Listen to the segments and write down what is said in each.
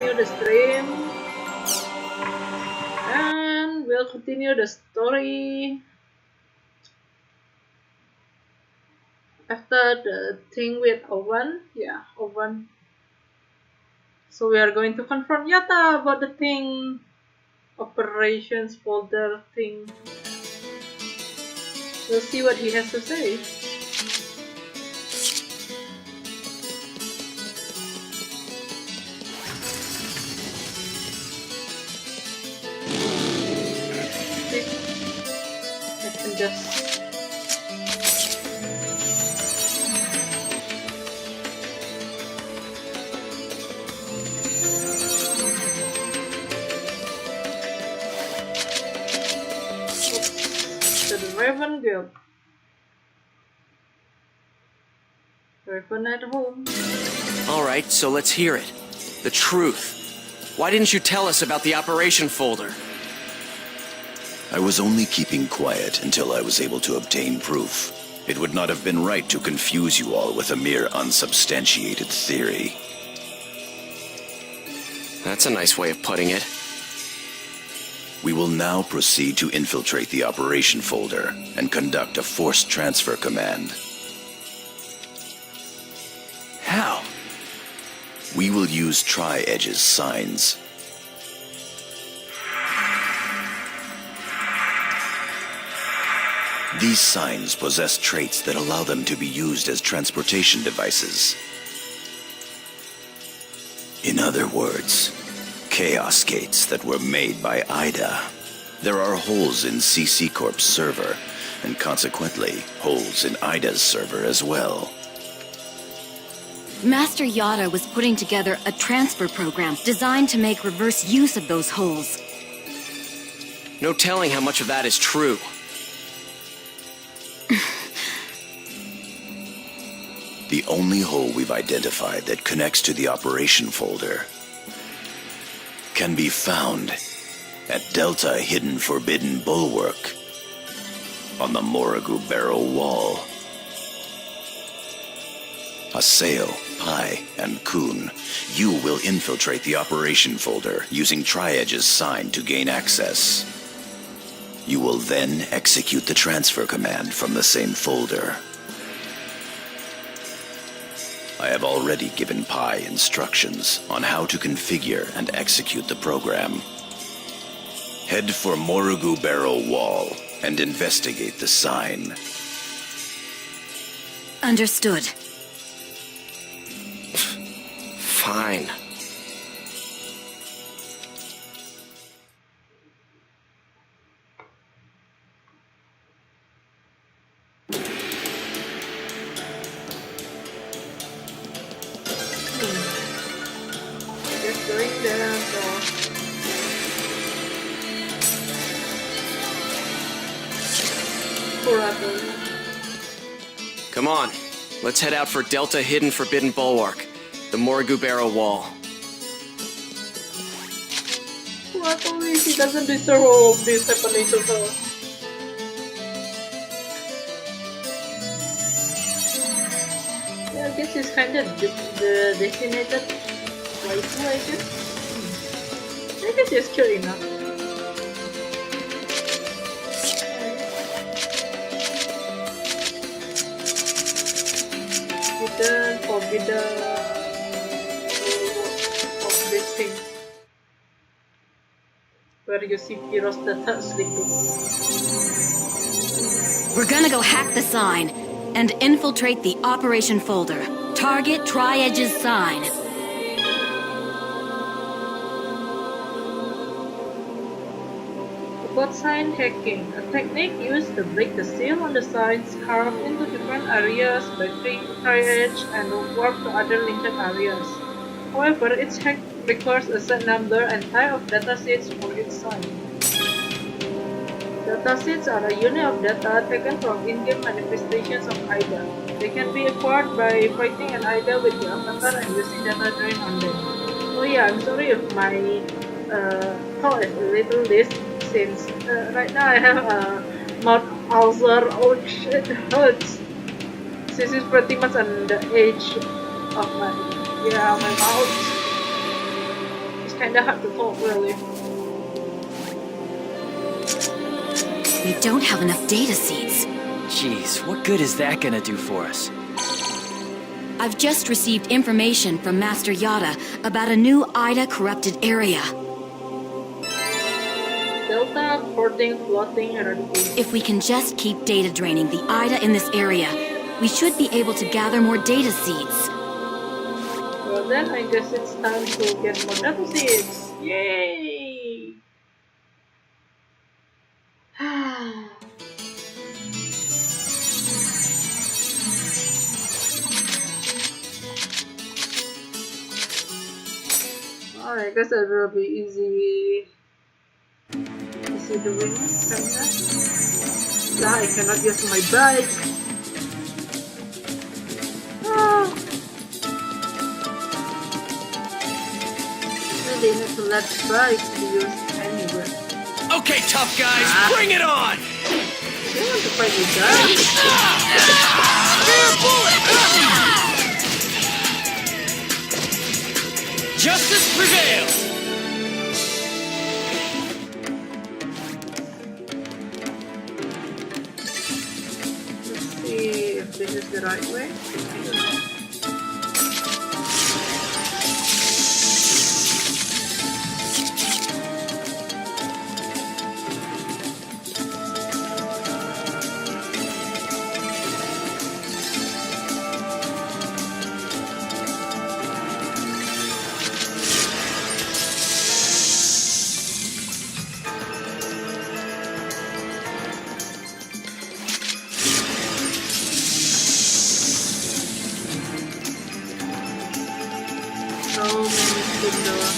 continue the stream. And we'll continue the story after the thing with Owen. Yeah, Owen. So we are going to confront Yata about the thing, operations folder thing. We'll see what he has to say. I can just Raven Guild. Raven at home. Alright, so let's hear it. The truth. Why didn't you tell us about the operation folder? I was only keeping quiet until I was able to obtain proof. It would not have been right to confuse you all with a mere unsubstantiated theory. That's a nice way of putting it. We will now proceed to infiltrate the operation folder and conduct a forced transfer command. How? We will use Tri-Edge's signs. These signs possess traits that allow them to be used as transportation devices. In other words, Chaos Gates that were made by Ida. There are holes in CC Corp's server, and consequently, holes in Ida's server as well. Master Yada was putting together a transfer program designed to make reverse use of those holes. No telling how much of that is true. The only hole we've identified that connects to the operation folder can be found at Delta Hidden Forbidden Bulwark on the Morrigu Barrow Wall. Aseo, Pai, and Kun, you will infiltrate the operation folder using Tri-Edge's sign to gain access. You will then execute the transfer command from the same folder. I have already given Pai instructions on how to configure and execute the program. Head for Morrigu Barrow Wall and investigate the sign. Understood. Fine. Just going there, so Come on. Let's head out for Delta Hidden Forbidden Bulwark, the Morrigu Barrow Wall. Luckily, he doesn't deserve all of this happening to her. Yeah, I guess he's kind of the designated waifu, I guess. I guess he's cute enough. Forbidden of this thing. Where you see Piros the third sleeping. We're gonna go hack the sign and infiltrate the operation folder. Target Tri-Edge's sign. About sign hacking, a technique used to break the seal on the signs carved into different areas by Tri-Edge and warp to other linked areas. However, its hack requires a set number and type of datasets for each sign. Datasets are a unit of data taken from in-game manifestations of IDA. They can be acquired by fighting an IDA with the avatar and using data drain on them. Oh yeah, I'm sorry if my thought is a little less, since right now I have a mouth ulcer. Ouch, it hurts. This is pretty much on the edge of my mouth. kinda hard to talk, really. We don't have enough data seeds. Jeez, what good is that gonna do for us? I've just received information from Master Yada about a new IDA-corrupted area. Delta, porting, floating, eradication. If we can just keep data draining the IDA in this area, we should be able to gather more data seeds. Well then, I guess it's time to get more data seeds. Yay! I guess it will be easy doing kinda. Nah, I cannot use my bike. They need to let bikes be used anywhere. Okay, tough guys, bring it on! They want to fight with guys. Justice prevails! Let's see if this is the right way. I don't know. So many windows.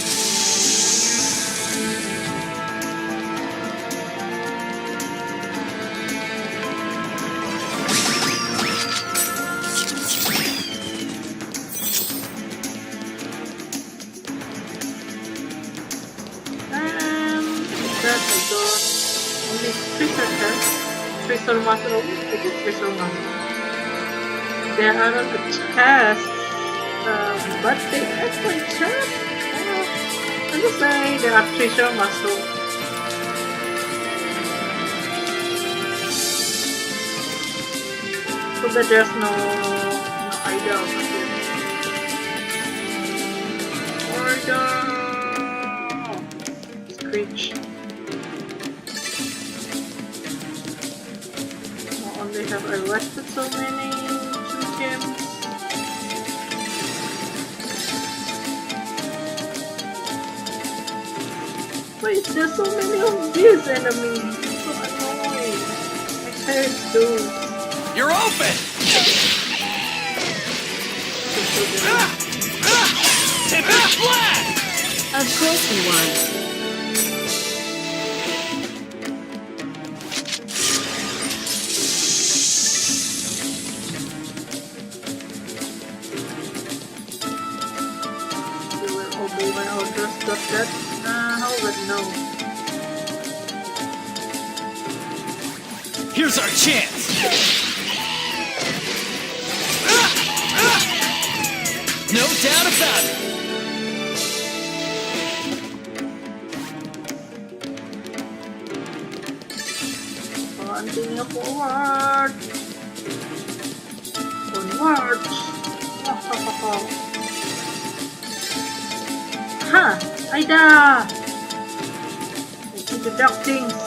That I got only 3 seconds. Treasure mushroom. I get treasure mushroom. There are not a chest. But they actually check. I'm just saying there are treasure mushrooms. So that there's no idea of it. Screech. Not only have I arrested so many gems. Wait, there's so many of these enemies. It's so annoying. I hate those. You're open! Tip it flat! Of course we won. You will obey my orders, got that? How would no? Here's our chance! No doubt about it! Continue forward! Onward! Ha! Aida! I see the dark things.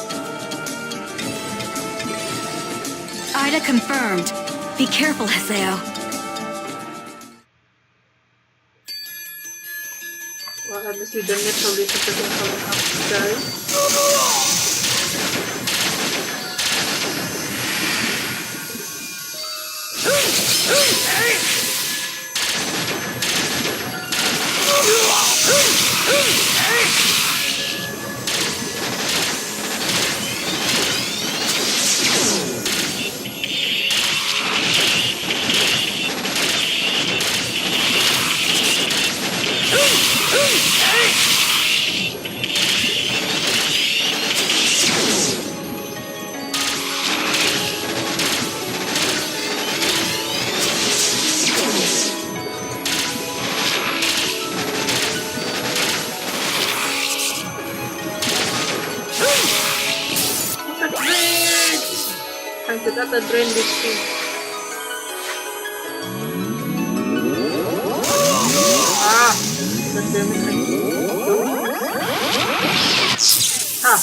IDA confirmed. Be careful, Haseo. Well, at least we don't need to listen to them calling up, guys. the data drain this thing. Ah, the damage I ah.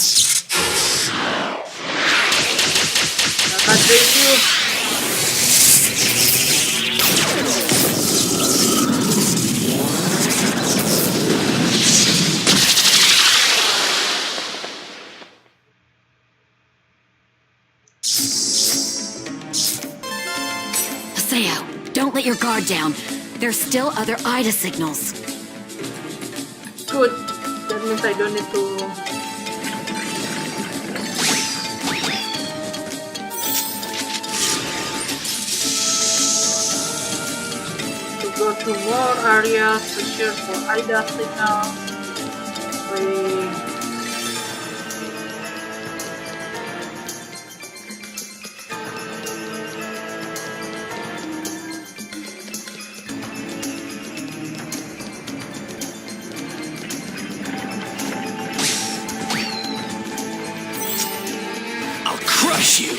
Data drain you. Paseo, don't let your guard down. There's still other Ida signals. Good. That means I don't need to go to more areas to search for Ida signal. I'll crush you!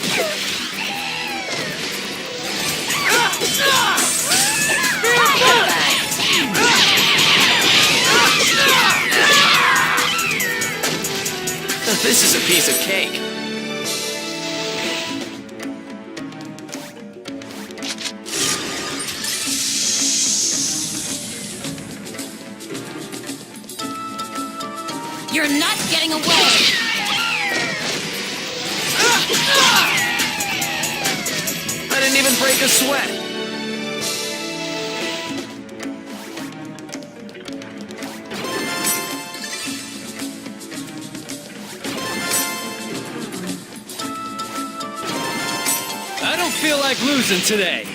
This is a piece of cake. You're not getting away! I didn't even break a sweat. I don't feel like losing today.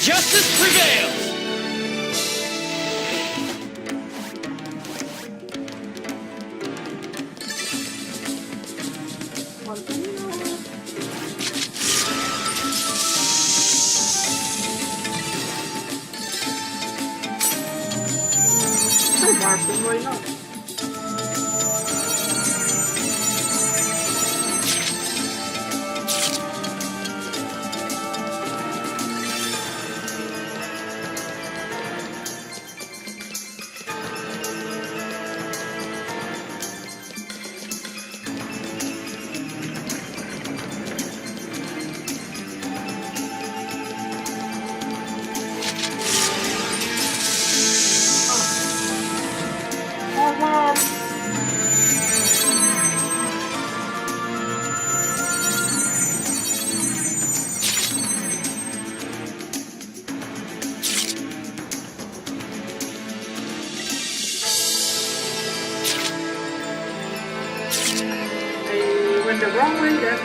Justice prevails! Martin, why not? I went the wrong way then.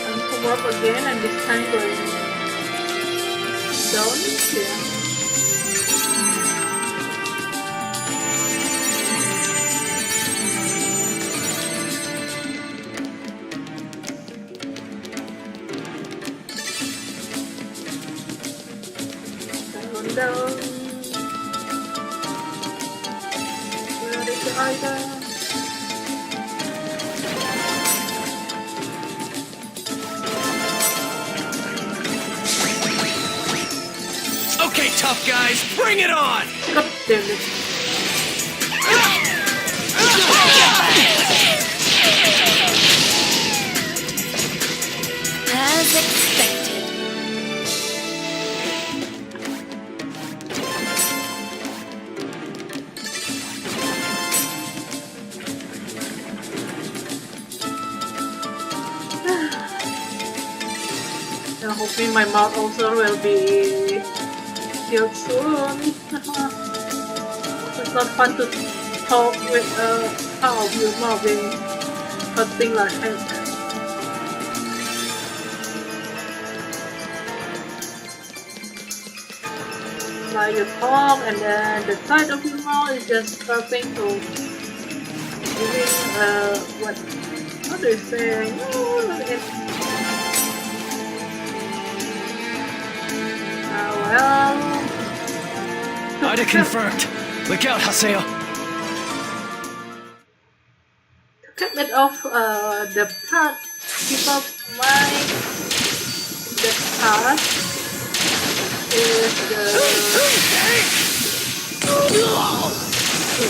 And come up again and this time going down. Yeah. Down. Where is the item? Okay, tough guys, bring it on! God damn it. As expected. I'm hoping my mouth also will be healed soon. It's not fun to talk with half of your mouth being hurting like heck. Like you talk and then the side of your mouth is just starting to giving what do you say? Ida confirmed. Look out, Haseo. Cut it off the part people might the part is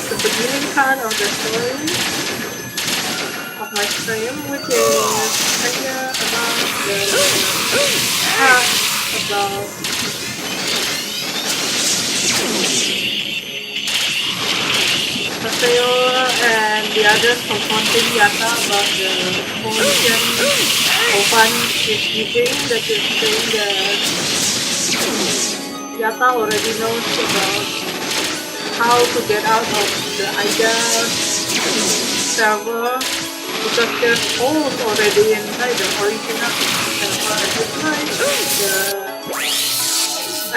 the beginning part of the story of my stream, which is kind of about the part about Mateo and the others confronting Yata about the information Oban is giving, that is saying that Yata already knows about how to get out of the Ida server because there's holes already inside the original server. At this time, the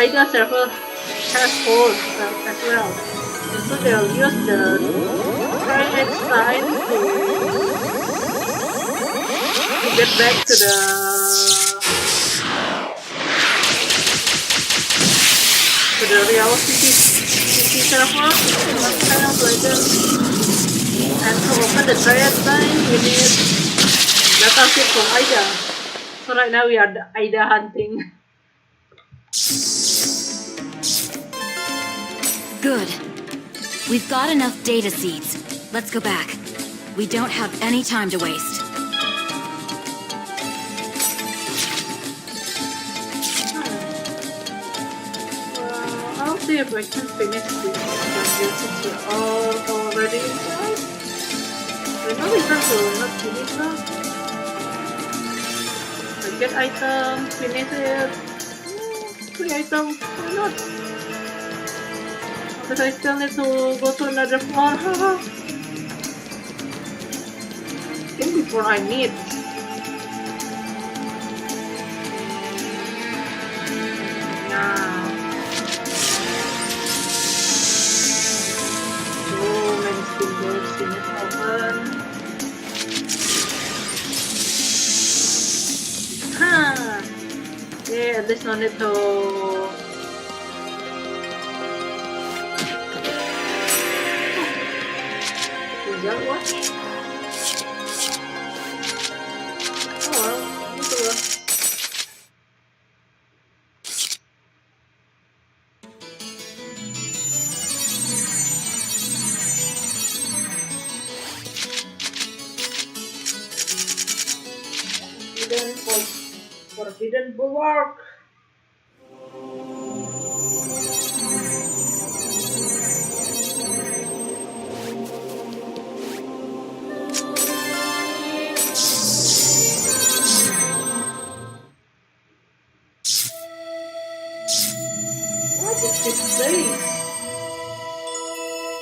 Ida server has holes as well. And so they'll use the triad sign to get back to the real city server. What kind of like that? And to open the triad sign, we need data sheet from Ida. So right now we are Ida hunting. Good. We've got enough data seeds. Let's go back. We don't have any time to waste. I'll see if I can finish this dungeon since we're all already inside. There's no reason to not finish that. I get item, finish it. 3 items, why not? But I still need to go to another floor. I think before I meet. Now. So many symbols in it open. Yeah, at least no need to. Is that what? Oh well, look at that. Forbidden Bulwark.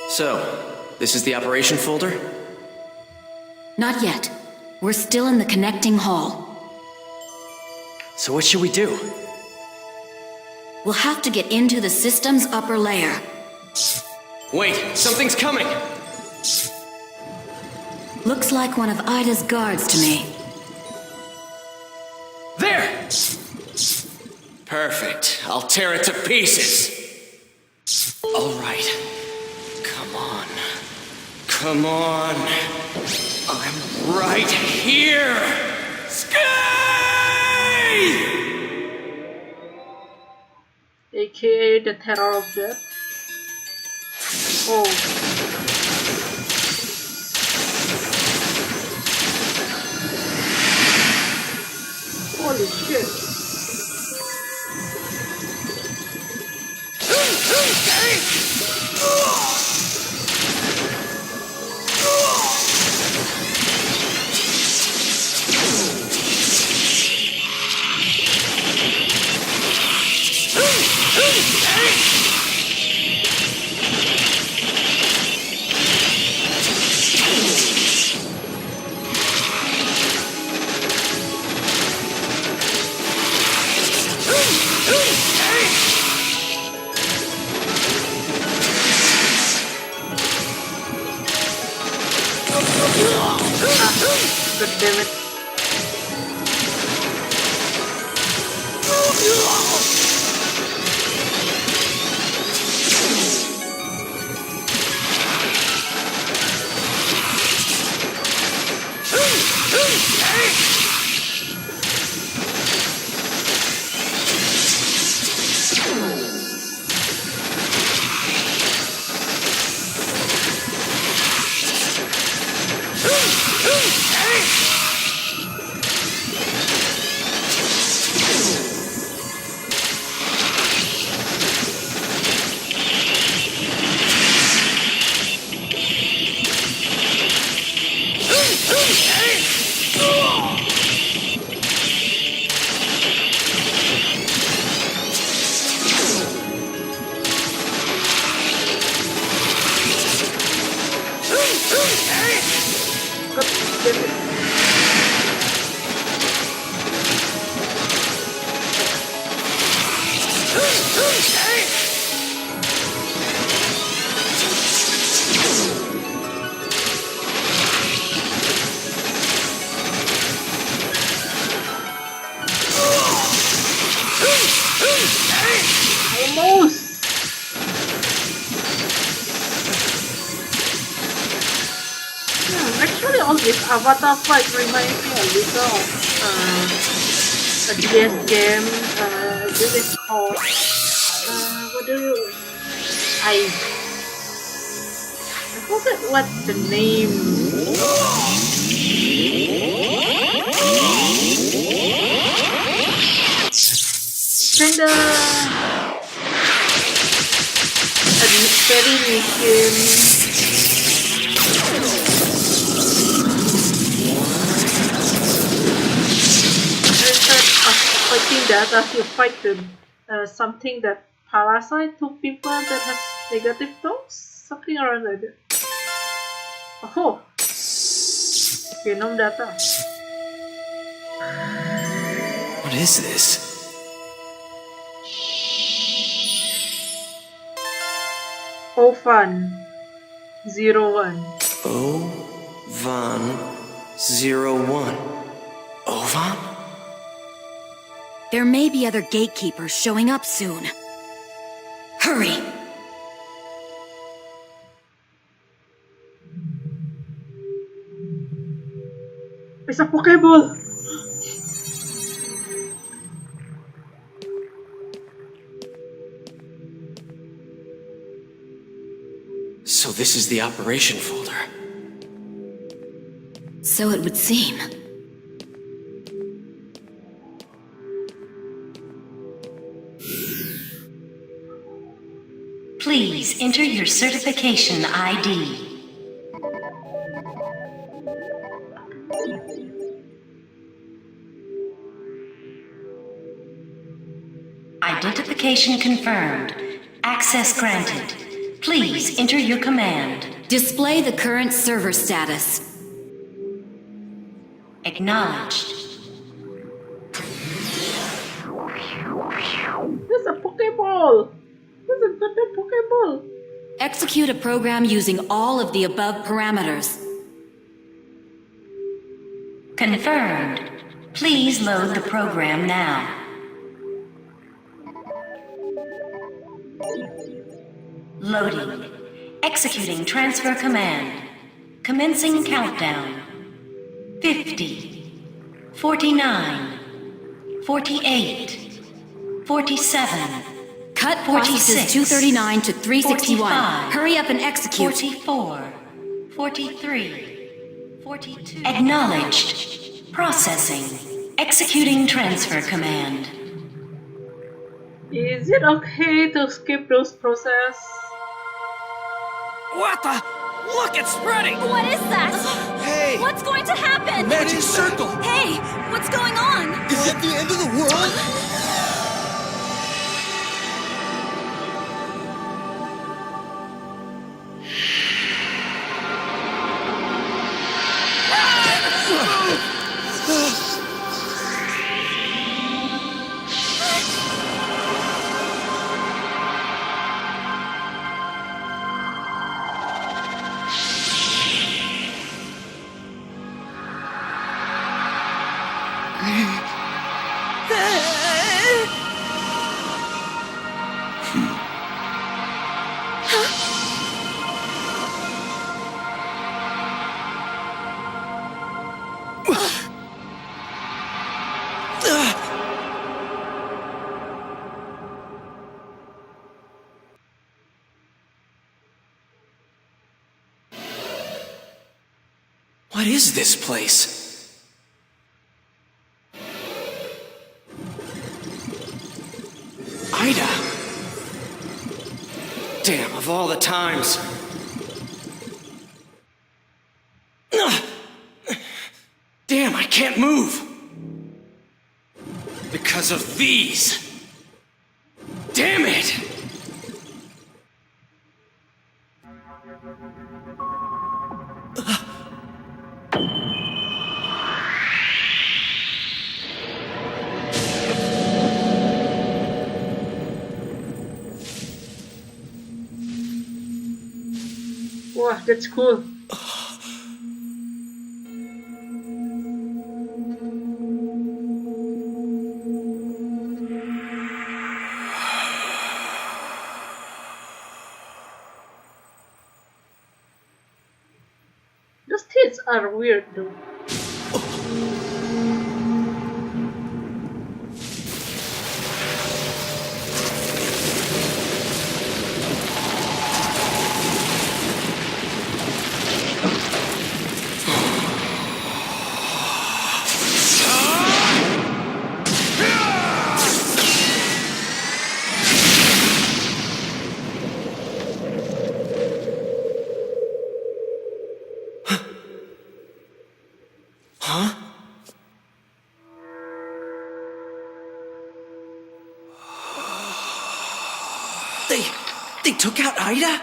So, this is the operation folder? Not yet. We're still in the connecting hall. So what should we do? We'll have to get into the system's upper layer. Wait, something's coming! Looks like one of Ida's guards to me. There! Perfect. I'll tear it to pieces. All right. Come on. Come on. I'm right here! AKA the terror of death. Oh. Holy shit. God damn it. get it. Almost. Actually, all this Avatar fight reminds me a little of a DS game. This is called what do you? I forget what the name. Kinda a very niche game. Instead of fighting that, as you fight the something that parasite to people that has negative thoughts, something around like that. Oh, genome data. What is this? Ovan 01. Ovan 01. Ovan? There may be other gatekeepers showing up soon. Hurry! It's a Pokeball! So this is the operation folder. So it would seem. Please enter your certification ID. Identification confirmed. Access granted. Please enter your command. Display the current server status. Acknowledged. There's a Pokeball! There's a goddamn Pokeball! Execute a program using all of the above parameters. Confirmed. Please load the program now. Loading. Executing transfer command. Commencing countdown. 50. 49. 48. 47. Cut processes 46, 239 to 361. 45, Hurry up and execute. 44. 43. 42. Acknowledged. Processing. Executing transfer command. Is it okay to skip those process? What the? Look, it's spreading! What is that? Hey! What's going to happen? Magic circle! Hey, what's going on? Is it the end of the world? What is this place? Ida! Damn, of all the times. Damn, I can't move. Because of these. Damn it! Wow, that's cool. Those tits are weird though. Huh? They took out Ida?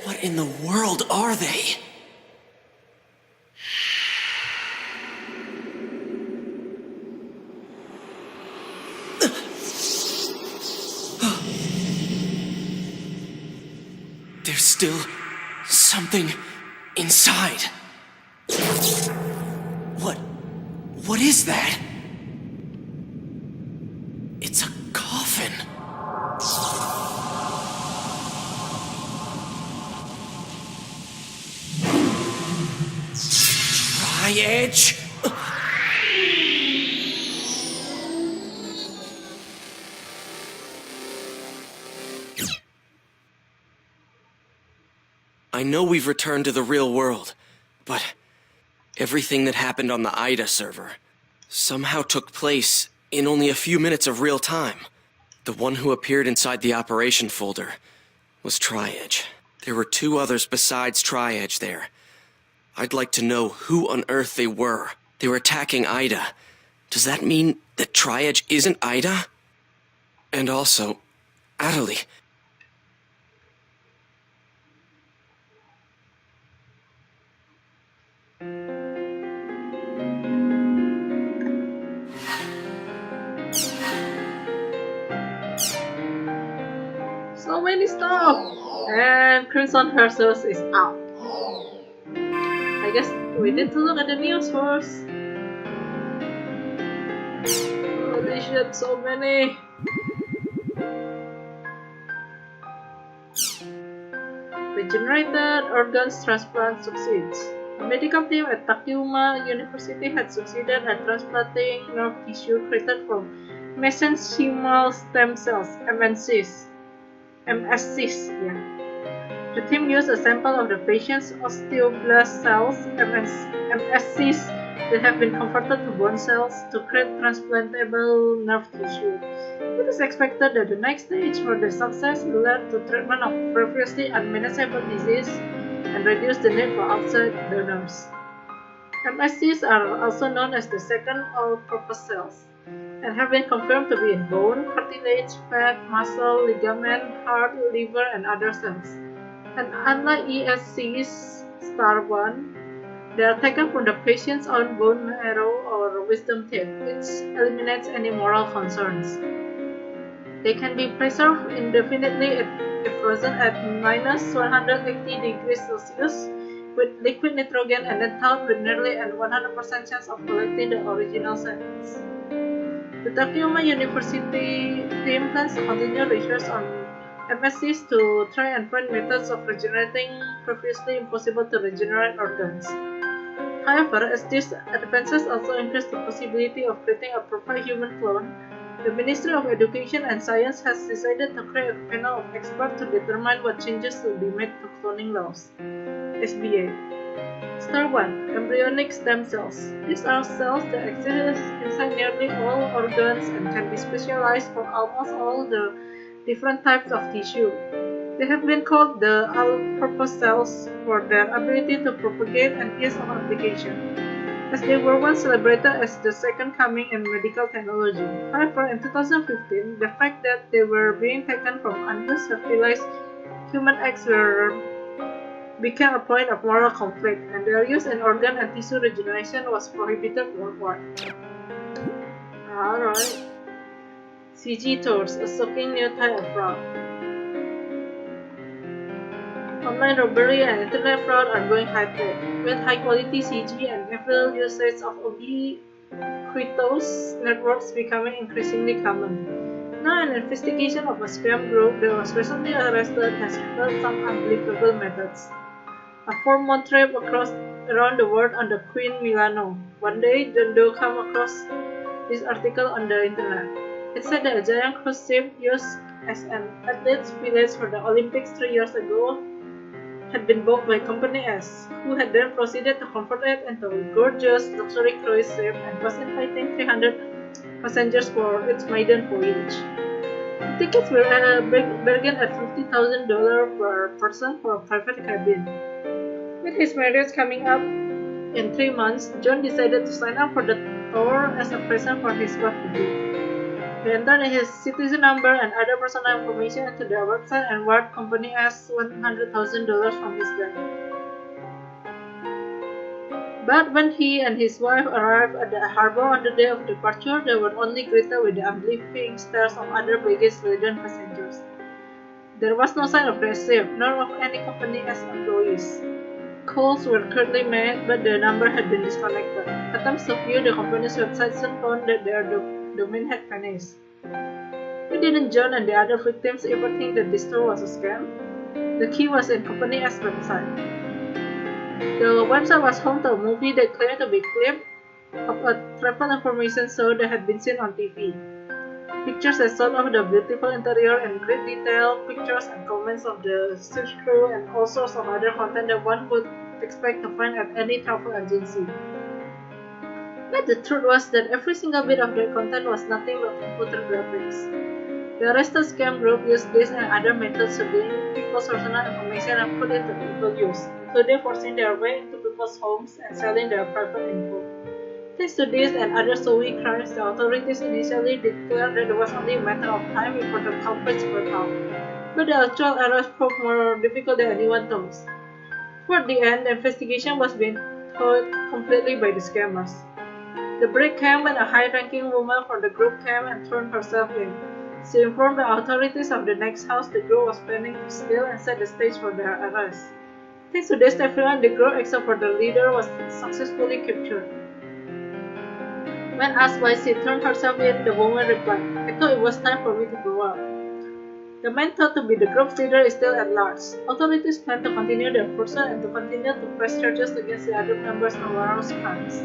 What in the world are they? There's still something inside. What is that? It's a coffin. Tri-Edge? I know we've returned to the real world, but everything that happened on the Ida server somehow took place in only a few minutes of real time. The one who appeared inside the operation folder was Tri-Edge. There were two others besides Tri-Edge there. I'd like to know who on earth they were. They were attacking Ida. Does that mean that Tri-Edge isn't Ida? And also, Adelie. So many stuff! And Crimson Versus is out. I guess we need to look at the news first. Holy shit, so many! Regenerated organs transplant succeeds. A medical team at Takuma University had succeeded at transplanting nerve tissue created from mesenchymal stem cells (MSCs). The team used a sample of the patient's osteoblast cells (MSCs) that have been converted to bone cells to create transplantable nerve tissue. It is expected that the next stage for the success will lead to treatment of previously unmanageable disease and reduce the need for outside donors. MSCs are also known as the second all-purpose cells and have been confirmed to be in bone, cartilage, fat, muscle, ligament, heart, liver, and other cells. And unlike ESCs star1, they are taken from the patient's own bone marrow or wisdom teeth, which eliminates any moral concerns. They can be preserved indefinitely if frozen at -180 degrees Celsius with liquid nitrogen and then thawed with nearly a 100% chance of collecting the original cells. The Takuma University team plans to continue research on MSCs to try and find methods of regenerating previously impossible to regenerate organs. However, as these advances also increase the possibility of creating a proper human clone, the Ministry of Education and Science has decided to create a panel of experts to determine what changes will be made to cloning laws. SBA. Star 1. Embryonic stem cells. These are cells that exist inside nearly all organs and can be specialized for almost all the different types of tissue. They have been called the all-purpose cells for their ability to propagate and ease of application, as they were once celebrated as the second coming in medical technology. However, in 2015, the fact that they were being taken from unused fertilized human eggs became a point of moral conflict, and their use in organ and tissue regeneration was prohibited worldwide. Alright. CG tours, a shocking new type of fraud. Online robbery and internet fraud are going high-tech, with high-quality CG and evil usage of ubiquitous networks becoming increasingly common. Now, an investigation of a scam group that was recently arrested has revealed some unbelievable methods. A 4-month trip around the world on the Queen Milano. One day, John Doe came across this article on the internet. It said that a giant cruise ship used as an athlete's village for the Olympics 3 years ago had been bought by Company S, who had then proceeded to convert it into a gorgeous luxury cruise ship and was inviting 300 passengers for its maiden voyage. The tickets were bargained at $50,000 per person for a private cabin. With his marriage coming up in 3 months, John decided to sign up for the tour as a present for his wife-to-be. He entered his citizen number and other personal information into their website and wired Company S $100,000 from his bank. But when he and his wife arrived at the harbor on the day of departure, they were only greeted with the unbelieving stares of other baggage-laden passengers. There was no sign of their ship, nor of any Company S employees. Calls were currently made, but the number had been disconnected. Attempts to view the company's website soon found that their domain had vanished. Why didn't John and the other victims ever think that this tour was a scam? The key was in Company S website. The website was home to a movie that claimed to be a clip of a travel information show that had been seen on TV. Pictures that showed off the beautiful interior in great detail, pictures and comments of the search crew, and all sorts of other content that one would expect to find at any travel agency. But the truth was that every single bit of their content was nothing but computer graphics. The arrested scam group used this and other methods to gain people's personal information and put it to evil use, including forcing their way into people's homes and selling their private info. Thanks to this and other showy crimes, the authorities initially declared that it was only a matter of time before the culprits broke out. But the actual arrest proved more difficult than anyone thought. Toward the end, the investigation was being thwarted completely by the scammers. The break came when a high-ranking woman from the group came and turned herself in. She informed the authorities of the next house the group was planning to steal and set the stage for their arrest. Thanks to this, everyone in the group except for the leader was successfully captured. When asked why she turned herself in, the woman replied, "I thought it was time for me to grow up." The man thought to be the group's leader is still at large. Authorities plan to continue their pursuit and to continue to press charges against the other members of numerous crimes.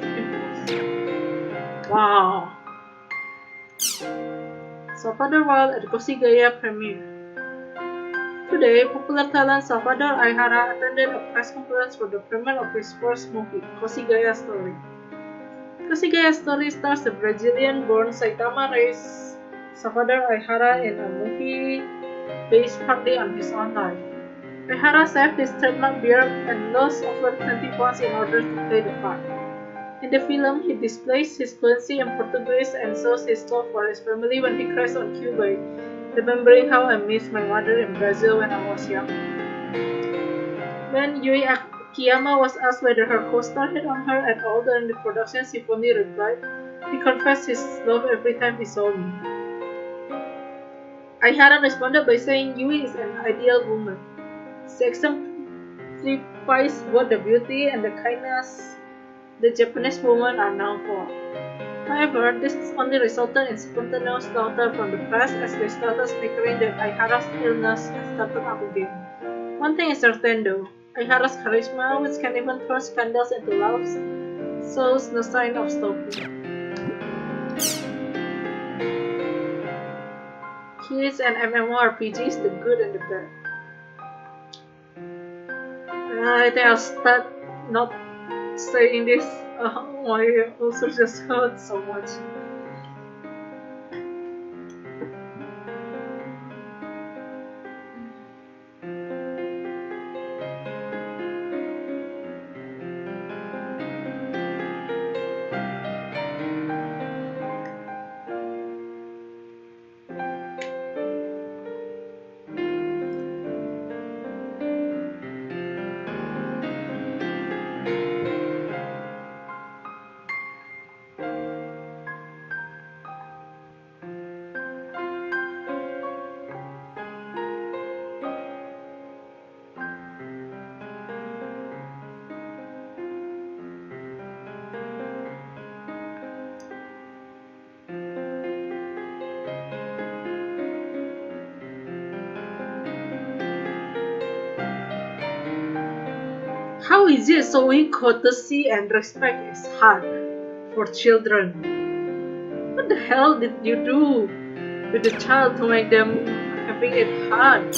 Wow! Salvador Wild at Cosigaya premiere. Today, popular talent Salvador Aihara attended a press conference for the premiere of his first movie, Cosigaya Story. Cosigaya Story stars the Brazilian-born Saitama raised Salvador Aihara in a movie based partly on his own life. Aihara shaved his trademark beard and lost over 20 pounds in order to play the part. In the film, he displays his fluency in Portuguese and shows his love for his family when he cries on cue by remembering how I missed my mother in Brazil when I was young. When Yui Akiyama was asked whether her co-star hit on her at all during the production, she only replied, "He confessed his love every time he saw me." Aihara responded by saying Yui is an ideal woman. She exemplifies both the beauty and the kindness the Japanese women are known for. However, this only resulted in spontaneous laughter from the press as they started snickering that Aihara's illness had started up again. One thing is certain though, Aihara's charisma, which can even turn scandals into laughs, shows no sign of stopping. Kids and MMORPGs, the good and the bad. I think I'll start not saying this. My ulcer just hurt so much. How is it showing courtesy and respect is hard for children? What the hell did you do with the child to make them having it hard?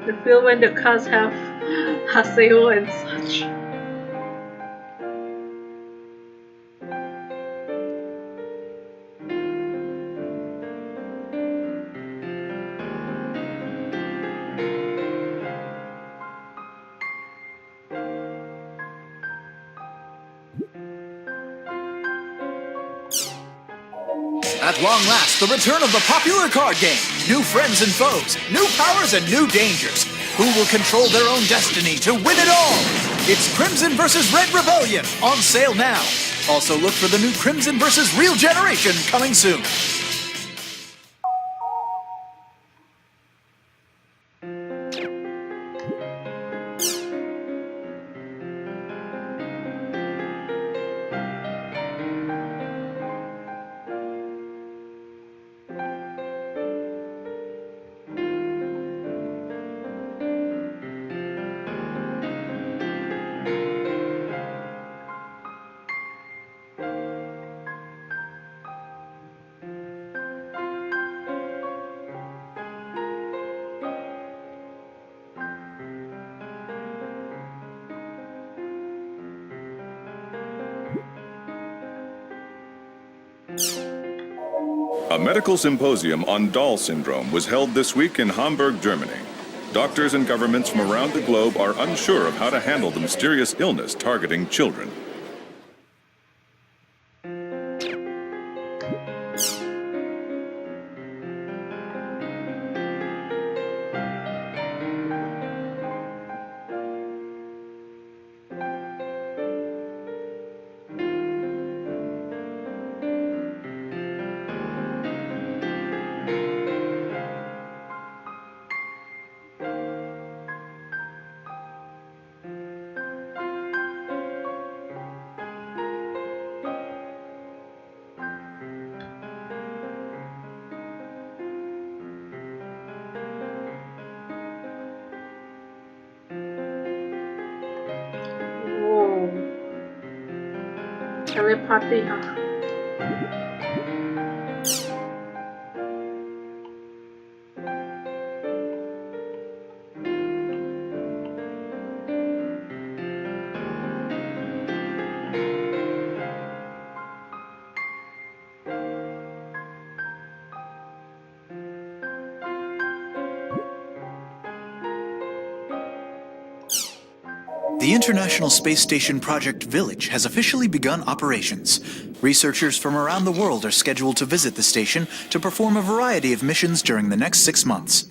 The film when the cars have Haseo and such. At long last, the return of the popular card game. New friends and foes, new powers and new dangers. Who will control their own destiny to win it all? It's Crimson vs. Red Rebellion, on sale now. Also look for the new Crimson vs. Real Generation coming soon. A medical symposium on Doll syndrome was held this week in Hamburg, Germany. Doctors and governments from around the globe are unsure of how to handle the mysterious illness targeting children. Whoa. Telepathy, huh? The International Space Station Project Village has officially begun operations. Researchers from around the world are scheduled to visit the station to perform a variety of missions during the next 6 months.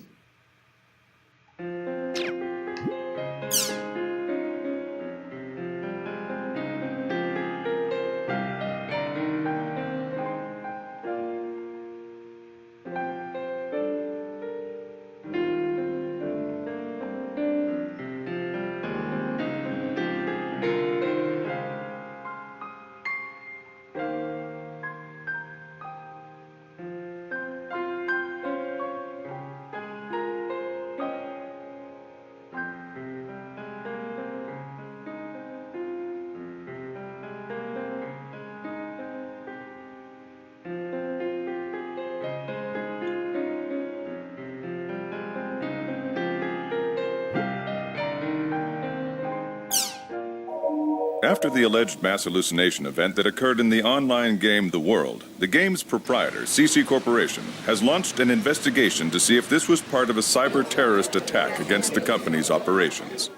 After the alleged mass hallucination event that occurred in the online game The World, the game's proprietor, CC Corporation, has launched an investigation to see if this was part of a cyber-terrorist attack against the company's operations.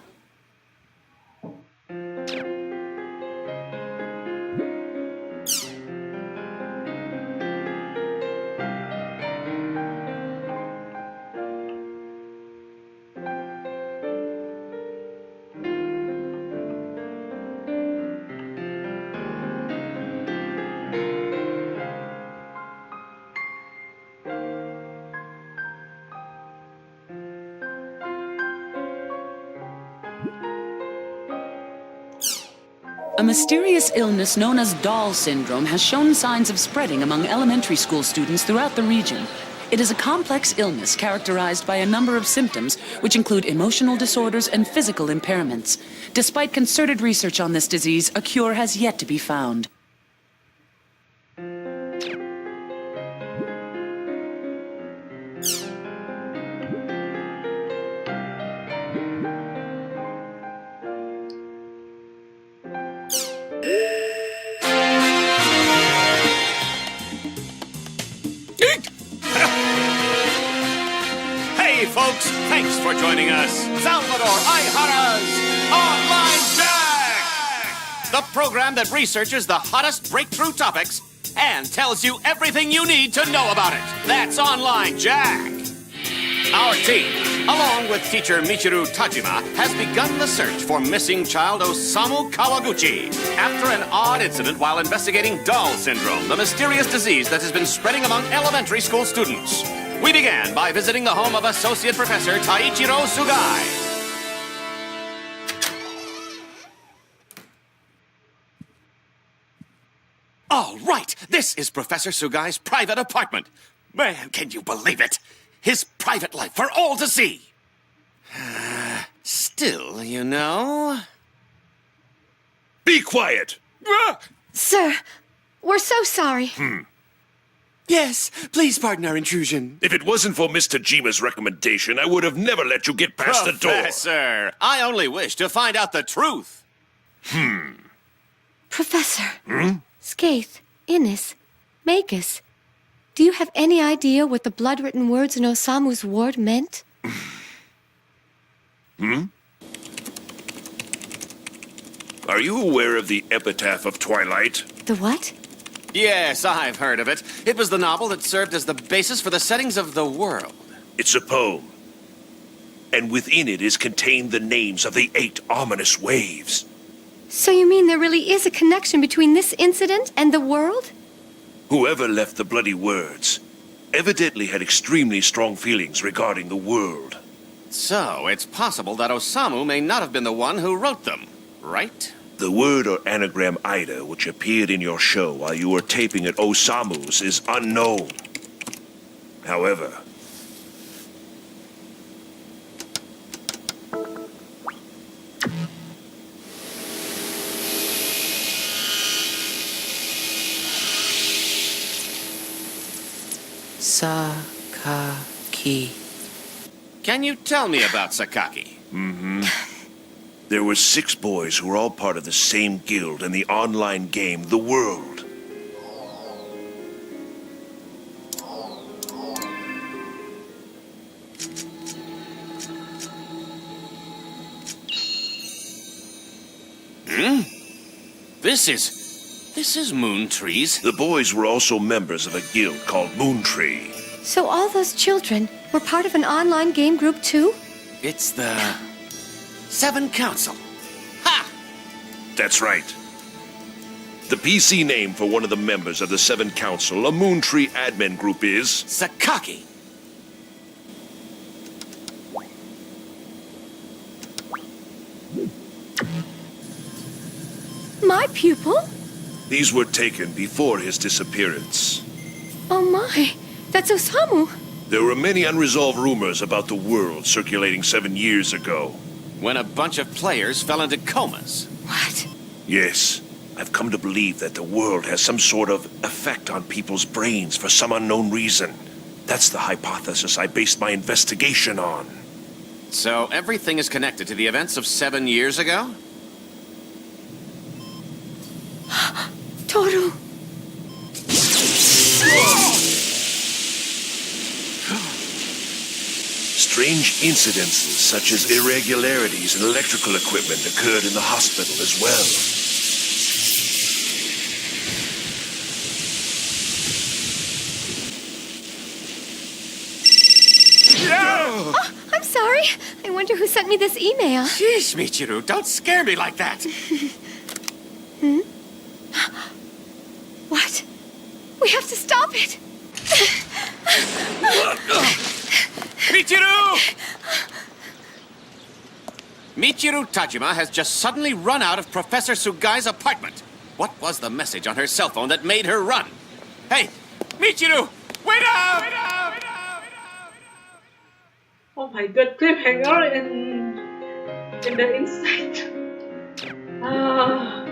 A mysterious illness known as doll syndrome has shown signs of spreading among elementary school students throughout the region. It is a complex illness characterized by a number of symptoms, which include emotional disorders and physical impairments. Despite concerted research on this disease, a cure has yet to be found. Hey, folks, thanks for joining us. Salvador Ihara's Online Jack! The program that researches the hottest breakthrough topics and tells you everything you need to know about it. That's Online Jack. Our team, along with teacher Michiru Tajima, has begun the search for missing child Osamu Kawaguchi after an odd incident while investigating doll syndrome, the mysterious disease that has been spreading among elementary school students. We began by visiting the home of Associate Professor Taichiro Sugai. All right, this is Professor Sugai's private apartment. Man, can you believe it? His private life for all to see. Still, you know... Be quiet! Sir, we're so sorry. Yes, please pardon our intrusion. If it wasn't for Mr. Jima's recommendation, I would have never let you get past the door. Professor, I only wish to find out the truth. Professor. Skaith, Innis, Magus, do you have any idea what the blood-written words in Osamu's ward meant? Are you aware of the epitaph of Twilight? The what? Yes, I've heard of it. It was the novel that served as the basis for the settings of the world. It's a poem. And within it is contained the names of the 8 ominous waves. So you mean there really is a connection between this incident and the world? Whoever left the bloody words evidently had extremely strong feelings regarding the world. So, it's possible that Osamu may not have been the one who wrote them, right? The word or anagram Ida, which appeared in your show while you were taping at Osamu's, is unknown. However, Sakaki. Can you tell me about Sakaki? there were 6 boys who were all part of the same guild in the online game, The World. This is Moon Trees. The boys were also members of a guild called Moontree. So all those children were part of an online game group too? It's the 7 Council. Ha! That's right. The PC name for one of the members of the 7 Council, a Moontree admin group, is... Sakaki. My pupil? These were taken before his disappearance. Oh my, that's Osamu. There were many unresolved rumors about the world circulating 7 years ago. When a bunch of players fell into comas. What? Yes, I've come to believe that the world has some sort of effect on people's brains for some unknown reason. That's the hypothesis I based my investigation on. So everything is connected to the events of 7 years ago? Toru. Strange incidences such as irregularities in electrical equipment occurred in the hospital as well. Oh, I'm sorry. I wonder who sent me this email. Sheesh, Michiru, don't scare me like that. What? We have to stop it. Michiru! Michiru Tajima has just suddenly run out of Professor Sugai's apartment. What was the message on her cell phone that made her run? Hey, Michiru, wait up! Oh my god, cliffhanger in the inside. Ah.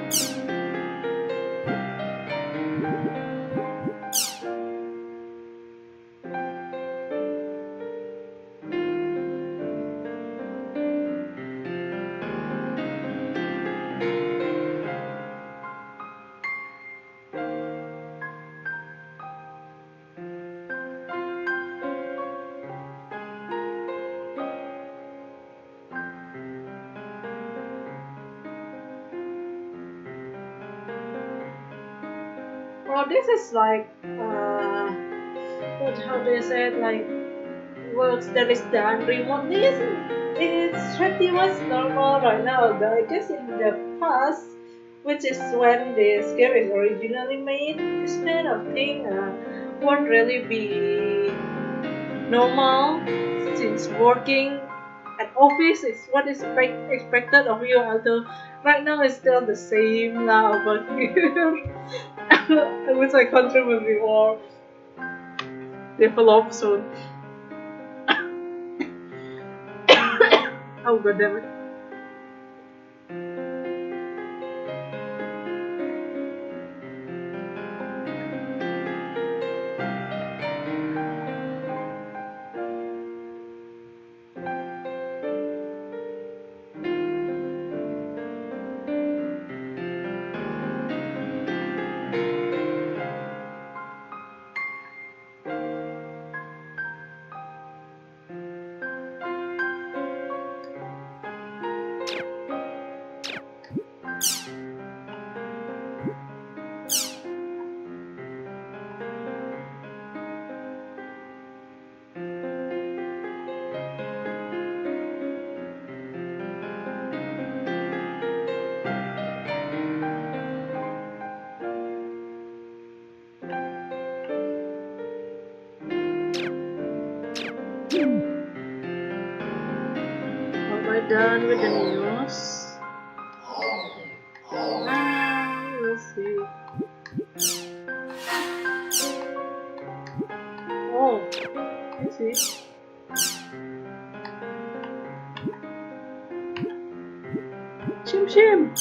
Oh, this is like how do you say it? Like works that is done remotely. It's pretty much normal right now. Though I guess in the past, which is when this game is originally made, this kind of thing won't really be normal since working at office is what is expected of you. Although right now it's still the same now, but here. Which I contribute will be more developed soon. Oh god damn it. Am I done with the news? We'll see. Oh, I see. Chim chim!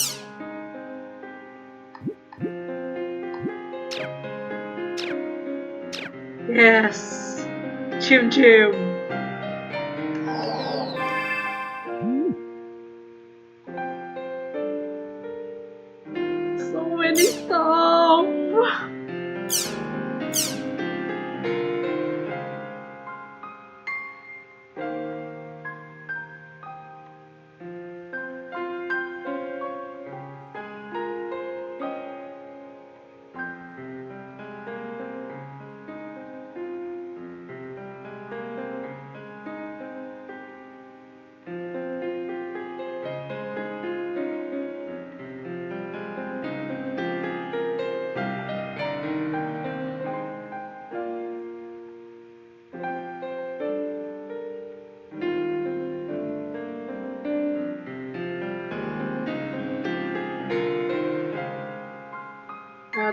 Yes! Chim chim! So many stuff!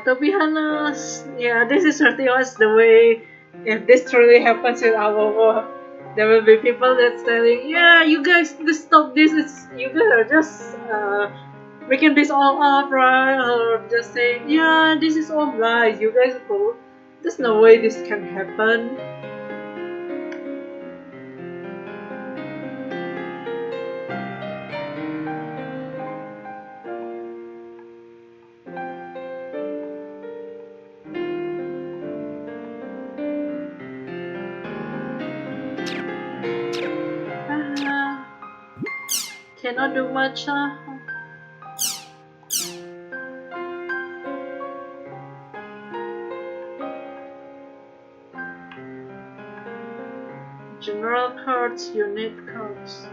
To be honest, yeah, this is pretty much the way. If this truly happens in our world, there will be people that's telling, "Yeah, you guys just stop this. It's you guys are just making this all up, right?" Or just saying, "Yeah, this is all lies. You guys go. There's no way this can happen." Cannot do much. General cards, unit cards.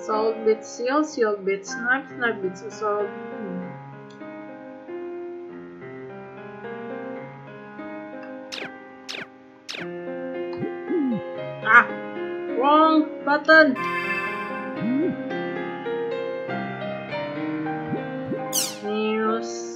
Assault beats shield, shield beats snipe, snipe beats assault. Ah! Wrong button! News.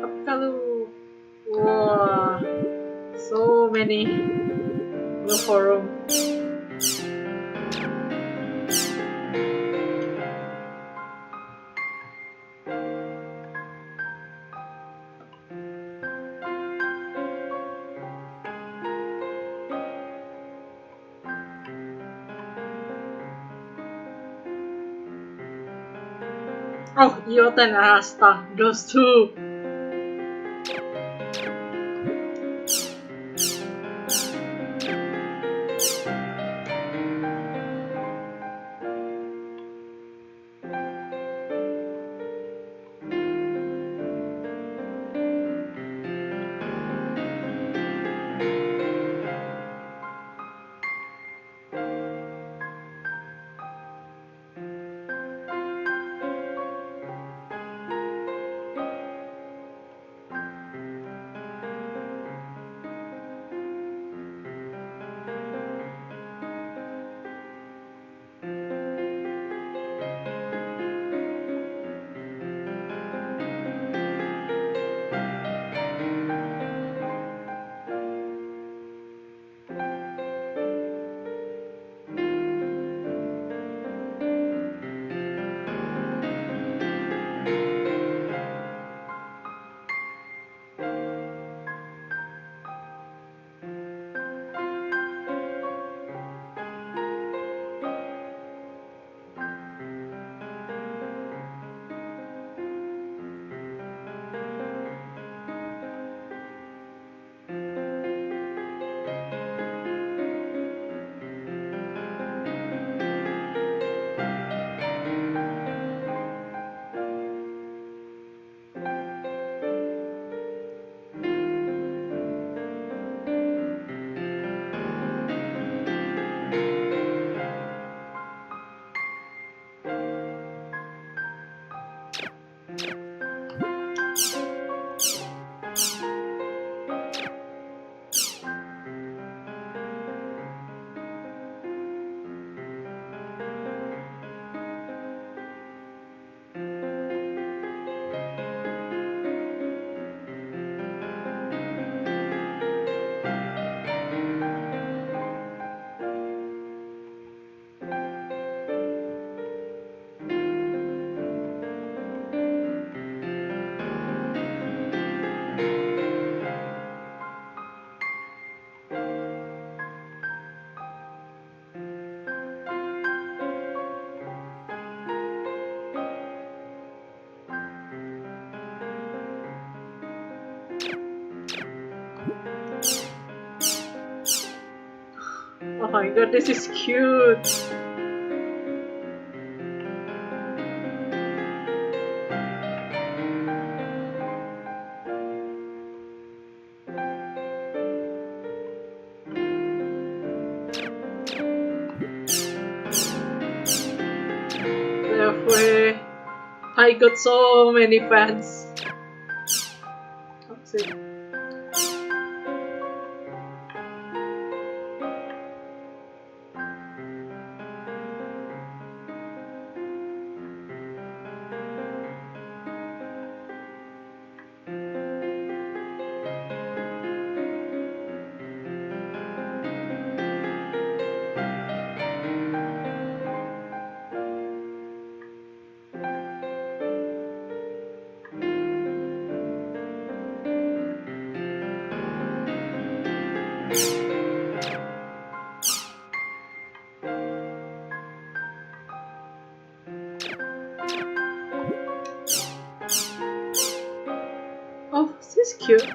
Apkalu. Wow. So many new forum. Oh, Iota and Asta. Those two. my god, this is cute. Therefore, I got so many fans. That's it. Oh, this is cute.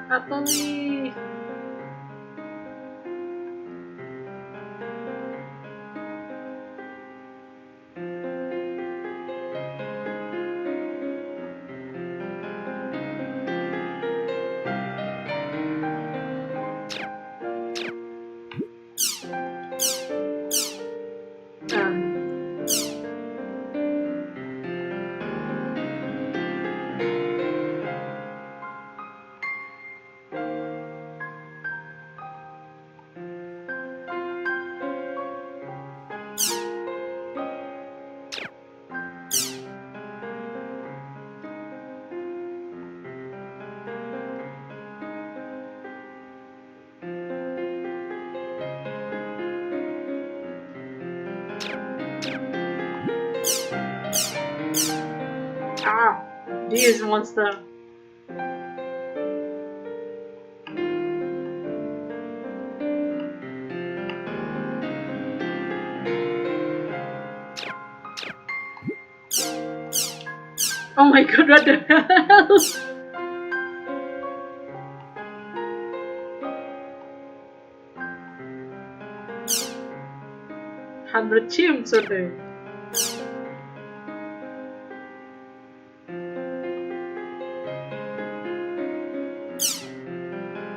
Atoli. Ah, this monster. Oh my god, what the hell? 100 chimps are there.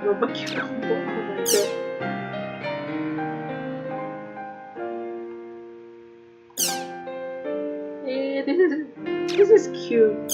Barbecue combo, oh my god. Hey, this is cute.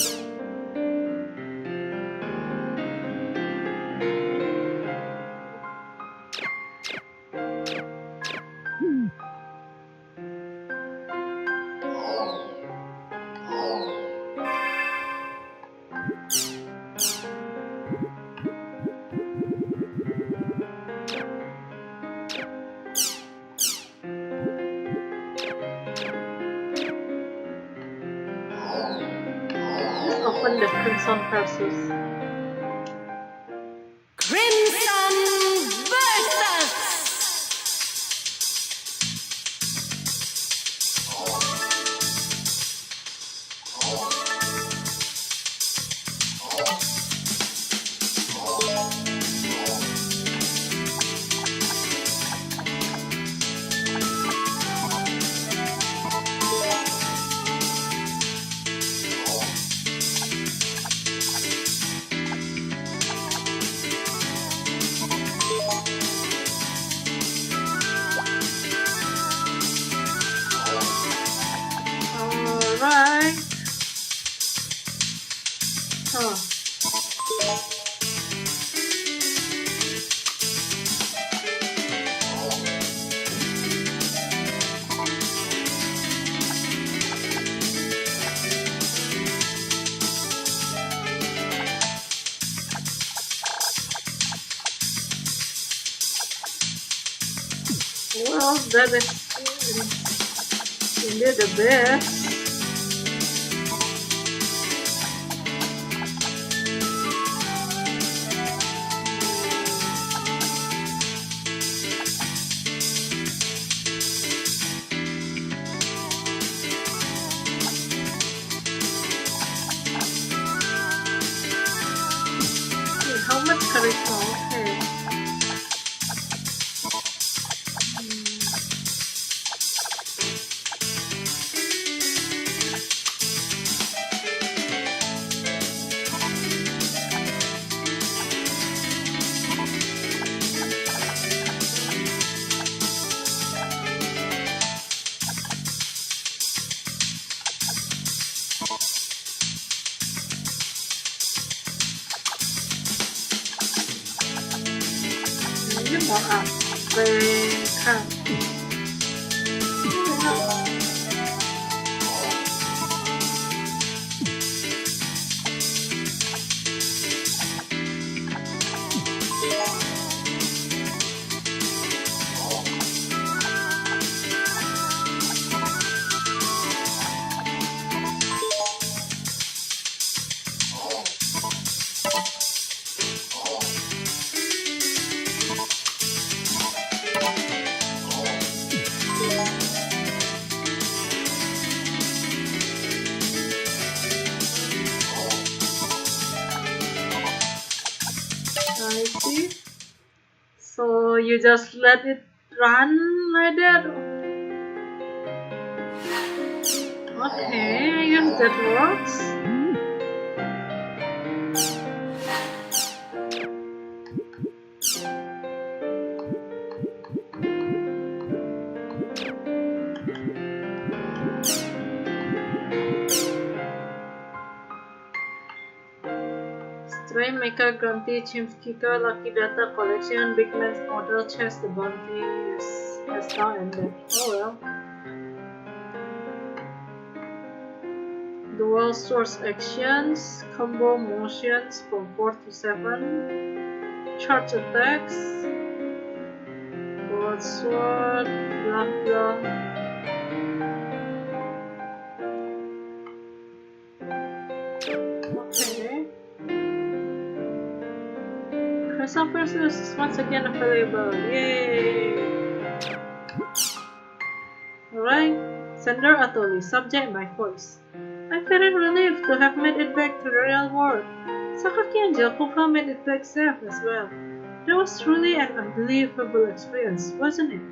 Open the Crimson Versus. Crimson versus. Well, that is indeed the best. Wait, how much charisma? Okay. Ini mau apa? Kan? I see. So you just let it run like that? Okay, I guess that works. Stray Maker, Grumpy, Chimp Kicker, Lucky Data Collection, Big Man's Model Chest, the bounty has now ended. Oh well. Dual source actions, combo motions from 4 to 7, charge attacks, broad sword, blah blah. Okay. Crystal Pursuit is once again available. Yay! Alright. Sender Atoli, subject my voice. I'm very relieved to have made it back to the real world. Sakaki and Jakufa made it back safe as well. That was truly an unbelievable experience, wasn't it?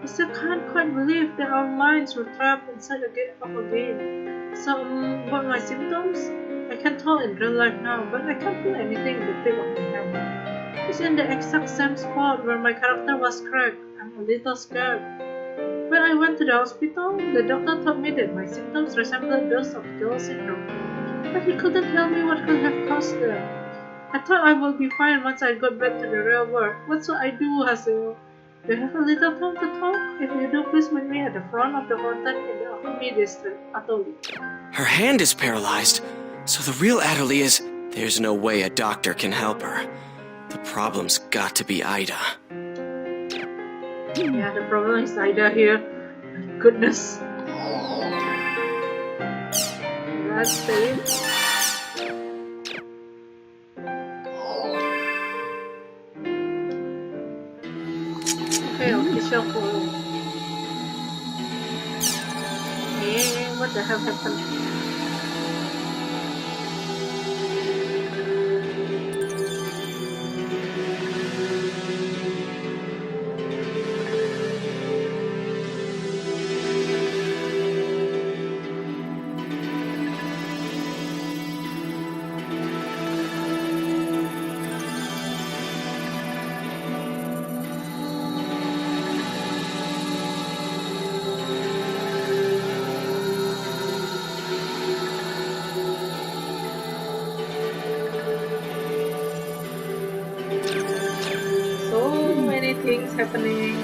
I still can't quite believe that our minds were trapped inside of a game. So, about my symptoms? I can tell in real life now, but I can't feel anything in the tip of my hand. It's in the exact same spot where my character was cracked. I'm a little scared. When I went to the hospital, the doctor told me that my symptoms resembled those of Down syndrome, but he couldn't tell me what could have caused them. I thought I would be fine once I got back to the real world. What should I do, Hazel? Do you have a little time to talk? If you do, please meet me at the front of the fountain in the Akumi district, Atoli. Her hand is paralyzed, so the real Atali is... There's no way a doctor can help her. The problem's got to be Ida. Yeah, the problem is Ida here. My goodness. Let's save. Okay, official photo. Hey, what the hell happened? Things happening.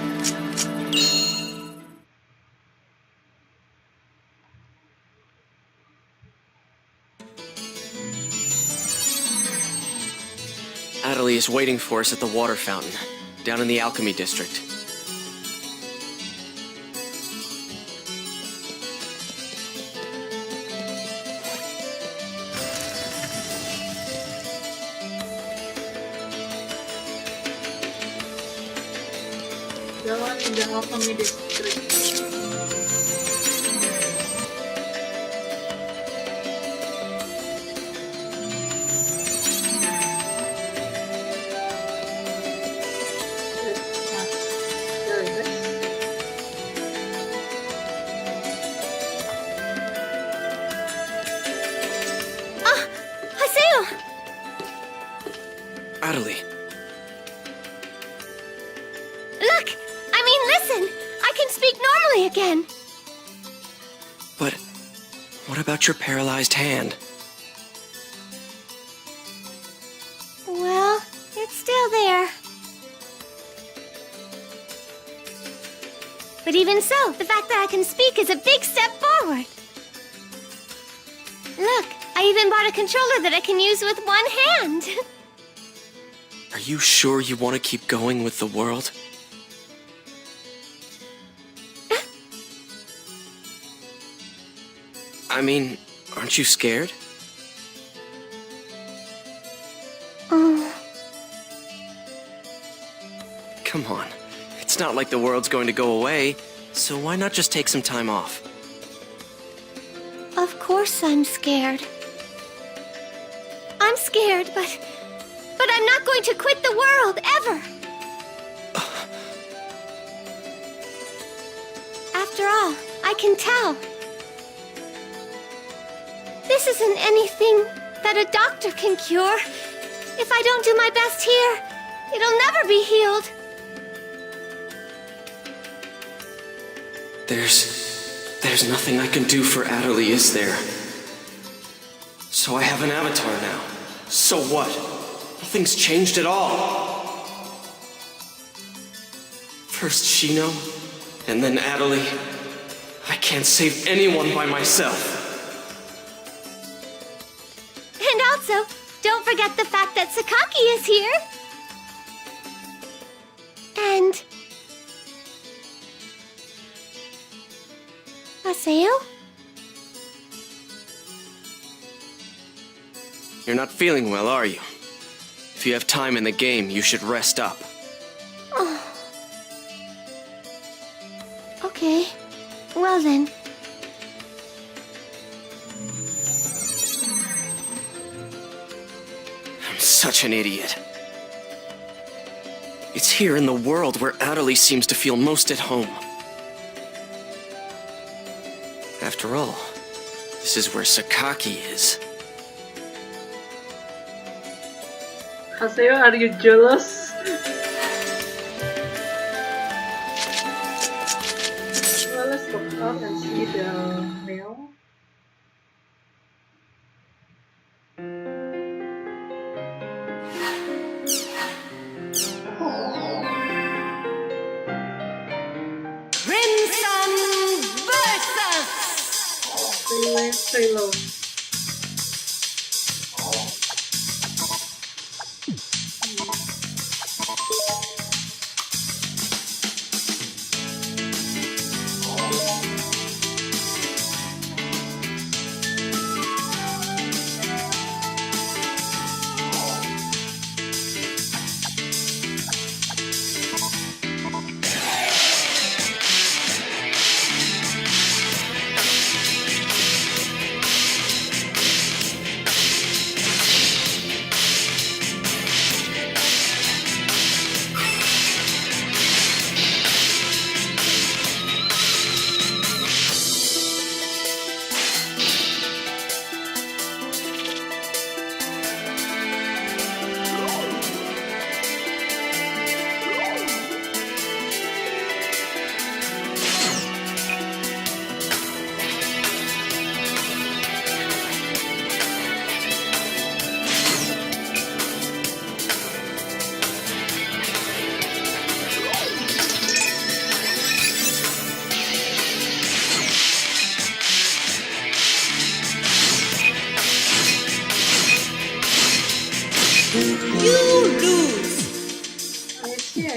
Atali is waiting for us at the water fountain, down in the alchemy district. the alchemy district. There it is. Haseo! Adelie, Look! I mean, listen! I can speak normally again! but what about your paralyzed hand? Well, it's still there. But even so, the fact that I can speak is a big step forward. Look, I even bought a controller that I can use with one hand. Are you sure you want to keep going with the world? I mean, aren't you scared? Oh. Come on. It's not like the world's going to go away, so why not just take some time off? Of course I'm scared. I'm scared, but I'm not going to quit the world, ever! After all, I can tell. This isn't anything that a doctor can cure. If I don't do my best here, it'll never be healed. There's nothing I can do for Adelie, is there? So I have an avatar now. So what? Nothing's changed at all. First Shino, and then Adelie. I can't save anyone by myself. And also, don't forget the fact that Sakaki is here. And... Haseo? You're not feeling well, are you? If you have time in the game, you should rest up. Oh. Okay. Well then. I'm such an idiot. It's here in the world where Adelie seems to feel most at home. After all, this is where Sakaki is. Haseo, are you jealous? Well, let's look up and see the mail. Crimson versus Stay low.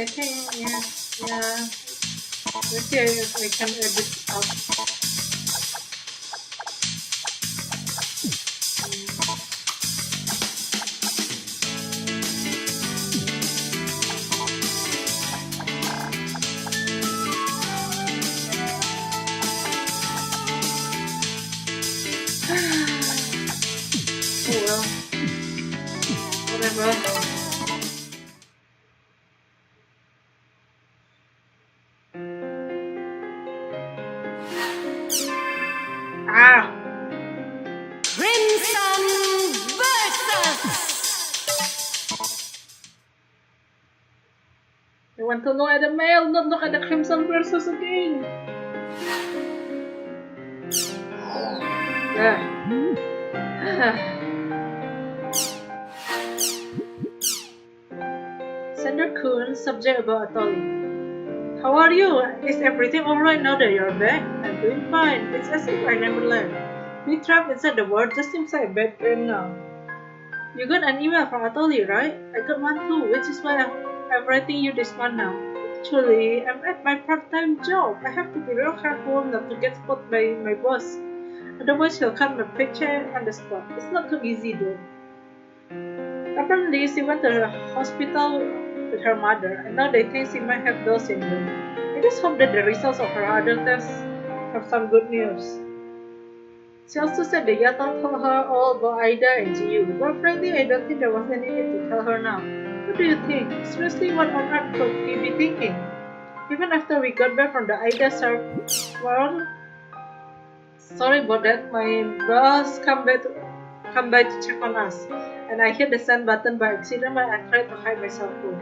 I think, yeah. Let's see if I can edit up. want to look at the mail, not look at the Crimson Versus again. Sender-kun, subject about Atoli. How are you? Is everything alright now that you're back? I'm doing fine. It's as if I never left. Being trapped inside the world just seems like a bad dream now. You got an email from Atoli, right? I got one too, which is why I'm writing you this one now. Actually, I'm at my part-time job. I have to be real careful not to get spotted by my boss. Otherwise, he'll cut my paycheck on the spot. It's not too easy though. Apparently, she went to the hospital with her mother, and now they think she might have Down syndrome. I just hope that the results of her other tests have some good news. She also said that Yato told her all about Ida and Jiyu, but frankly, I don't think there was any need to tell her now. What do you think? Seriously, what on earth could he be thinking? Even after we got back from the Ida world? Sorry about that, my boss come by to check on us, and I hit the send button by accident when I tried to hide my cell phone.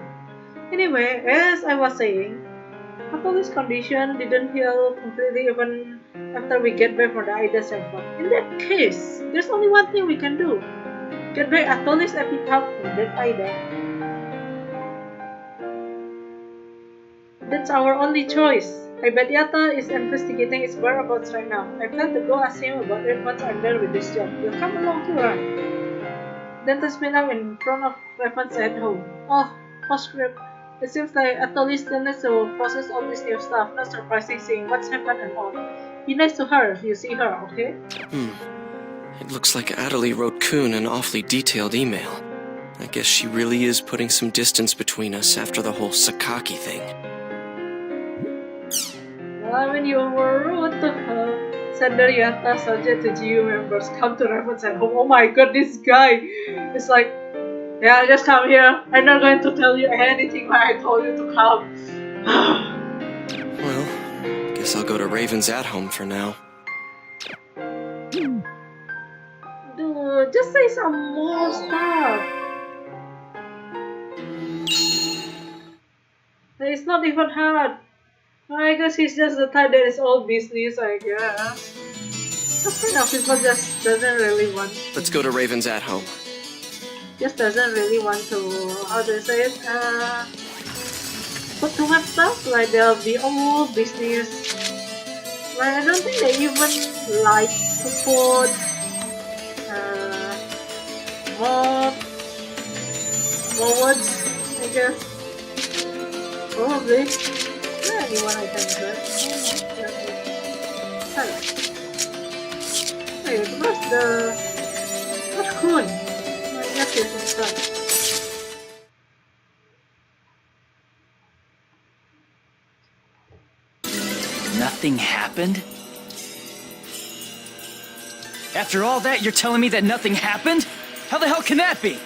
Anyway, as I was saying, Atoli's condition didn't heal completely even after we get back from the Ida server. In that case, there's only one thing we can do. Get back Atoli's epitaph from that Ida. That's our only choice. I bet Yata is investigating its whereabouts right now. I plan to go ask him about it once I'm done with this job. You'll come along too, right? Dentist me now in front of Revan's at home. Oh, postscript. It seems like Atoli still needs to process all this new stuff. Not surprising seeing what's happened and all. Be nice to her if you see her, okay? It looks like Atoli wrote Kun an awfully detailed email. I guess she really is putting some distance between us after the whole Sakaki thing. When you were rude to her, Sender Yata subject to GU members come to Revan's at home. Oh my god, this guy is like, yeah, just come here. I'm not going to tell you anything when I told you to come. Well, guess I'll go to Raven's at home for now. Dude, just say some more stuff. It's not even hard. I guess he's just the type that is all business, I guess. That kind of people just doesn't really want. Let's go to Raven's at home. Just doesn't really want to, how do I say it, put too much stuff, like they'll be all business. Like, I don't think they even like to put more words, I guess. Probably. Yeah, anyone I can get. Hey, where's where's Kun? I guess he's inside. Nothing happened? After all that, you're telling me that nothing happened? How the hell can that be?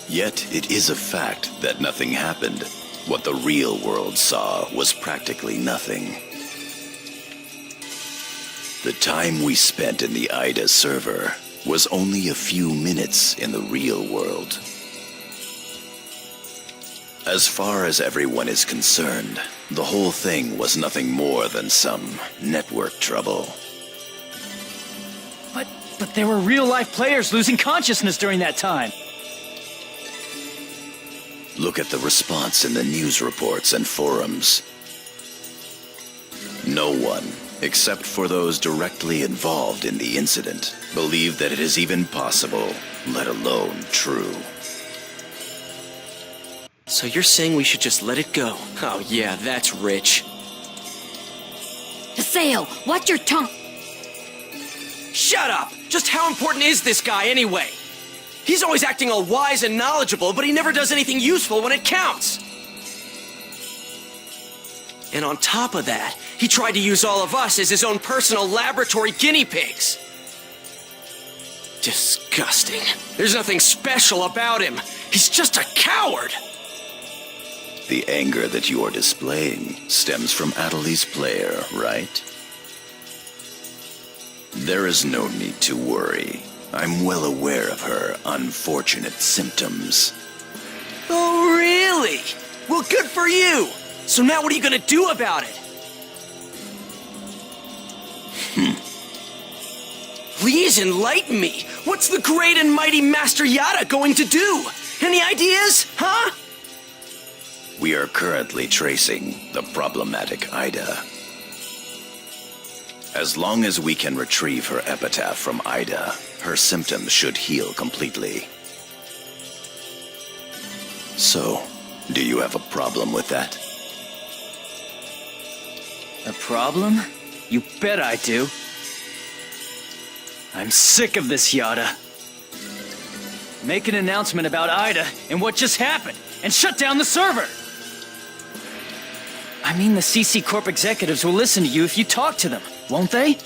Yet it is a fact that nothing happened. What the real world saw was practically nothing. The time we spent in the Ida server was only a few minutes in the real world. As far as everyone is concerned, the whole thing was nothing more than some network trouble. But there were real-life players losing consciousness during that time. Look at the response in the news reports and forums. No one, except for those directly involved in the incident, believe that it is even possible, let alone true. So you're saying we should just let it go? Oh yeah, that's rich. Haseo, watch your tongue! Shut up! Just how important is this guy anyway? He's always acting all wise and knowledgeable, but he never does anything useful when it counts. And on top of that, he tried to use all of us as his own personal laboratory guinea pigs. Disgusting. There's nothing special about him. He's just a coward. The anger that you are displaying stems from Atoli's player, right? There is no need to worry. I'm well aware of her unfortunate symptoms. Well, good for you! So now what are you gonna do about it? Please enlighten me! What's the great and mighty Master Yada going to do? Any ideas, huh? We are currently tracing the problematic Ida. As long as we can retrieve her epitaph from Ida, her symptoms should heal completely. So, do you have a problem with that? A problem? You bet I do. I'm sick of this, Yada. Make an announcement about Ida and what just happened, and shut down the server! I mean, the CC Corp executives will listen to you if you talk to them, won't they?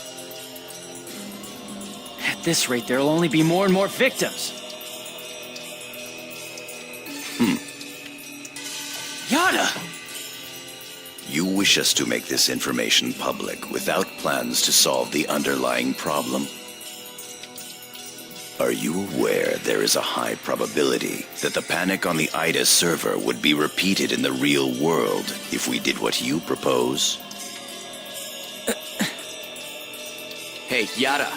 At this rate, there'll only be more and more victims. Yada! You wish us to make this information public without plans to solve the underlying problem? Are you aware there is a high probability that the panic on the Ida server would be repeated in the real world if we did what you propose? Hey, Yada.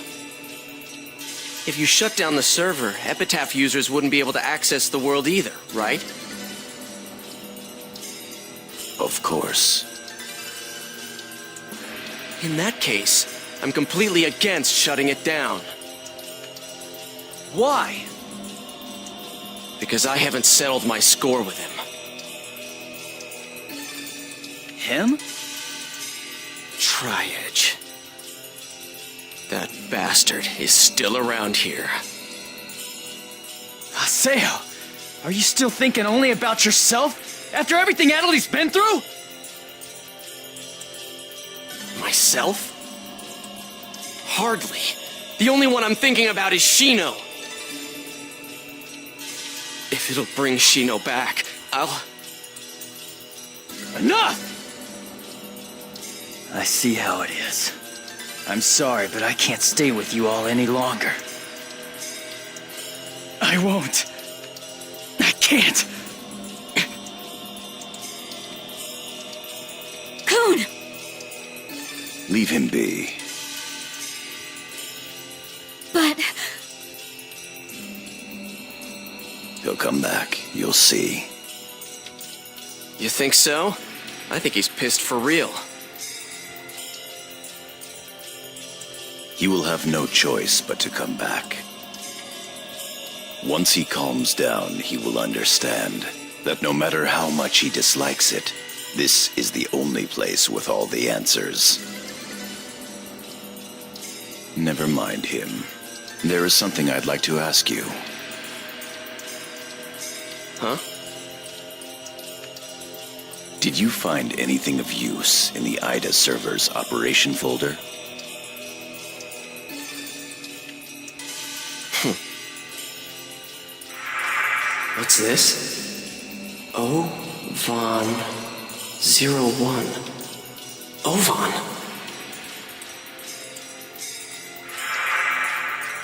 If you shut down the server, Epitaph users wouldn't be able to access the world either, right? Of course. In that case, I'm completely against shutting it down. Why? Because I haven't settled my score with him. Him? Tri-Edge. That bastard is still around here. Haseo, are you still thinking only about yourself? After everything Adeli's been through? Myself? Hardly. The only one I'm thinking about is Shino. If it'll bring Shino back, I'll... Enough! I see how it is. I'm sorry, but I can't stay with you all any longer. I won't. I can't. Kun! Leave him be. But... He'll come back, you'll see. You think so? I think he's pissed for real. He will have no choice but to come back. Once he calms down, he will understand that no matter how much he dislikes it, this is the only place with all the answers. Never mind him. There is something I'd like to ask you. Huh? Did you find anything of use in the Ida server's operation folder? What's this? O-Von 01. Ovan?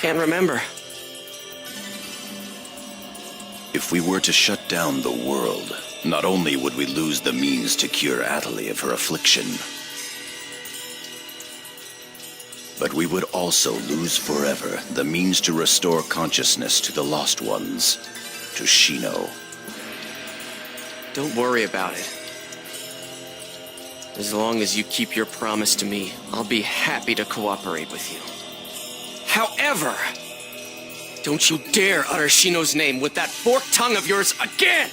Can't remember. If we were to shut down the world, not only would we lose the means to cure Atali of her affliction, but we would also lose forever the means to restore consciousness to the lost ones, to Shino. Don't worry about it. As long as you keep your promise to me, I'll be happy to cooperate with you. However, don't you dare utter Shino's name with that forked tongue of yours again!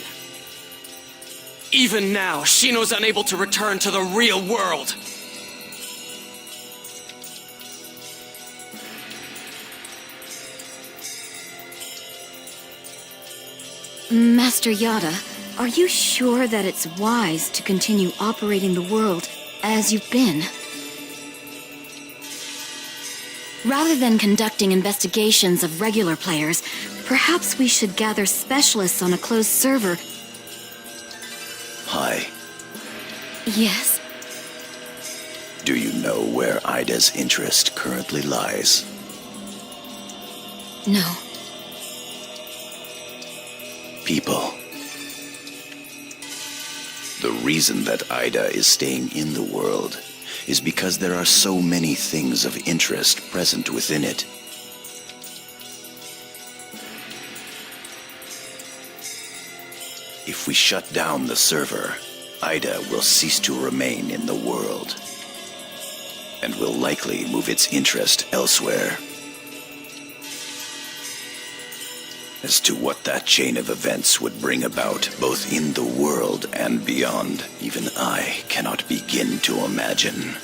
Even now, Shino's unable to return to the real world. Master Yada, are you sure that it's wise to continue operating the world as you've been? Rather than conducting investigations of regular players, perhaps we should gather specialists on a closed server. Hi. Yes? Do you know where Ida's interest currently lies? No. People. The reason that Ida is staying in the world is because there are so many things of interest present within it. If we shut down the server, Ida will cease to remain in the world, and will likely move its interest elsewhere. As to what that chain of events would bring about, both in the world and beyond, even I cannot begin to imagine.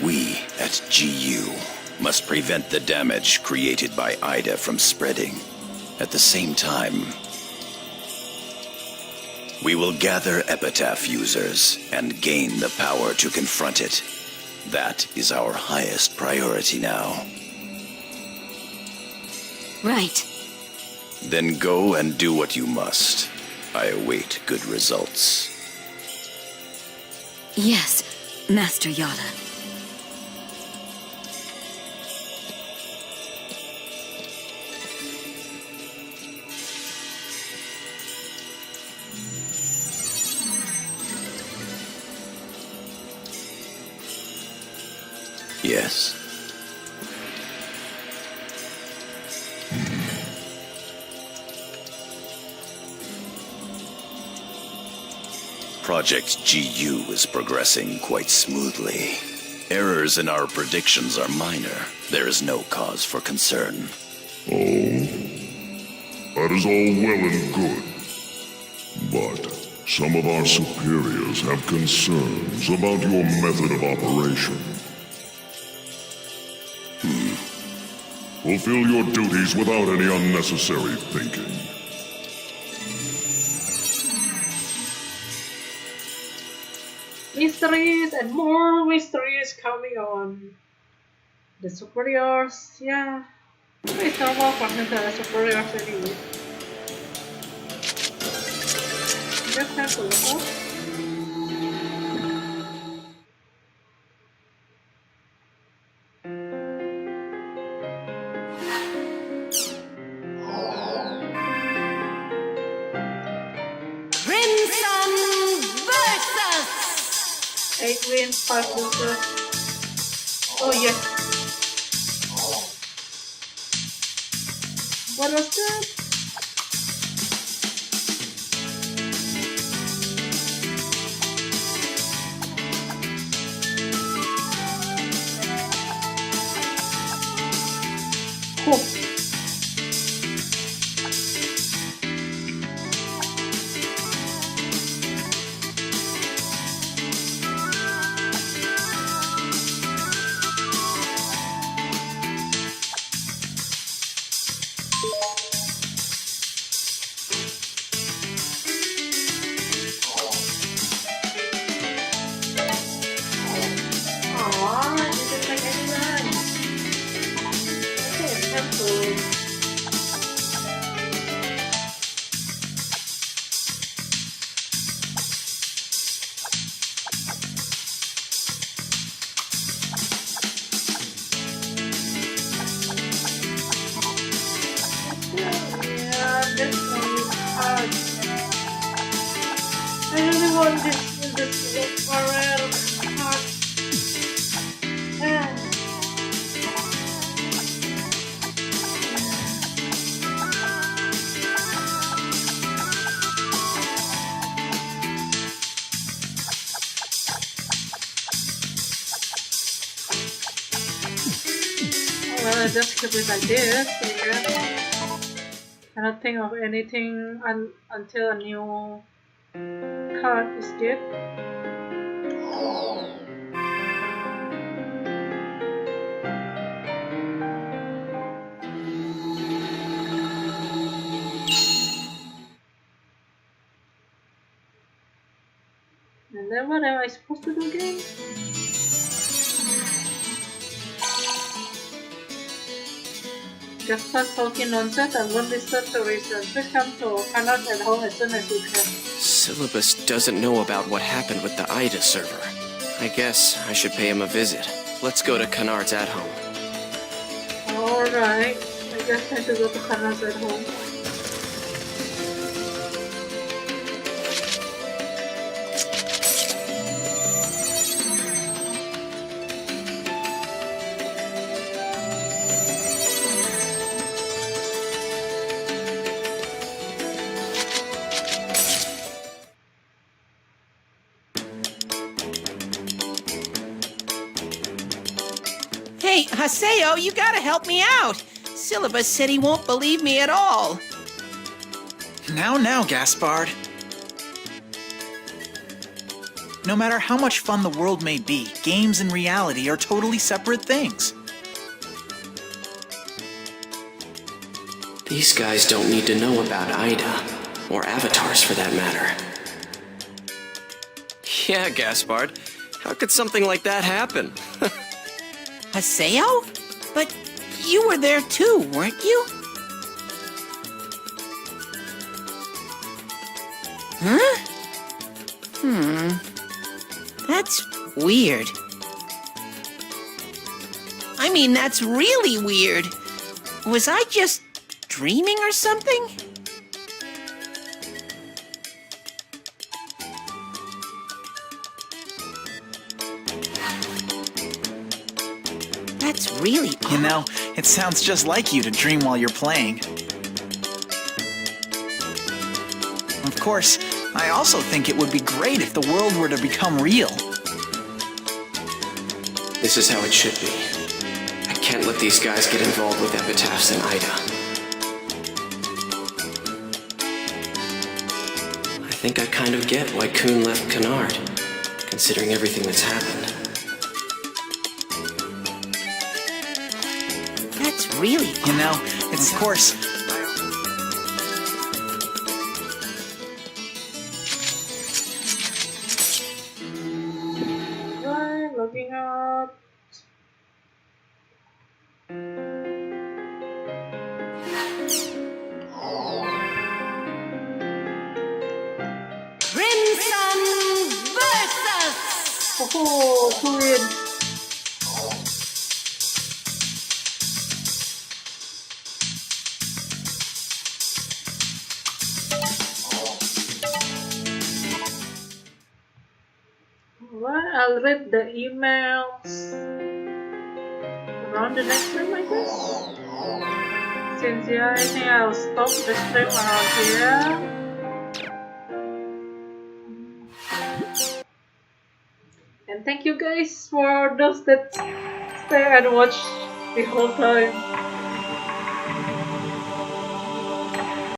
We at GU must prevent the damage created by Ida from spreading. At the same time, we will gather Epitaph users and gain the power to confront it. That is our highest priority now. Right. Then go and do what you must. I await good results. Yes, Master Yoda. Yes. Project GU is progressing quite smoothly. Errors in our predictions are minor. There is no cause for concern. Oh? That is all well and good. But some of our superiors have concerns about your method of operation. Fulfill your duties without any unnecessary thinking. Mysteries and more mysteries coming on. The superiors, yeah. It's normal for the superiors anyway. Just have to look up. Eight wins, 5 losses. Oh yes. What was that? Cool. I really want this forever heart. Well, I just keep it like this. Yeah. Cannot think of anything until a new card is get. And then what am I supposed to do again? Just start talking nonsense and won't listen to reason. Please come to Canon at home as soon as you can. Syllabus doesn't know about what happened with the Ida server. I guess I should pay him a visit. Let's go to Canard's at home. Alright, I guess I have to go to Canard's at home. Haseo, you gotta help me out. Syllabus said he won't believe me at all. Now, Gaspard. No matter how much fun the world may be, games and reality are totally separate things. These guys don't need to know about Ida, or avatars for that matter. Yeah, Gaspard. How could something like that happen? Haseo? But you were there too, weren't you? Huh? That's weird. I mean, that's really weird. Was I just dreaming or something? That's really odd. You know, it sounds just like you to dream while you're playing. Of course, I also think it would be great if the world were to become real. This is how it should be. I can't let these guys get involved with epitaphs and Ida. I think I kind of get why Kuhn left Kennard, considering everything that's happened. That's really odd. You know, it's of course... Logging out. Crimson versus. Oh, Korean. Well, I'll read the emails around the next stream, I guess. Since yeah, I think I'll stop the stream around here. And thank you guys for those that stay and watch the whole time.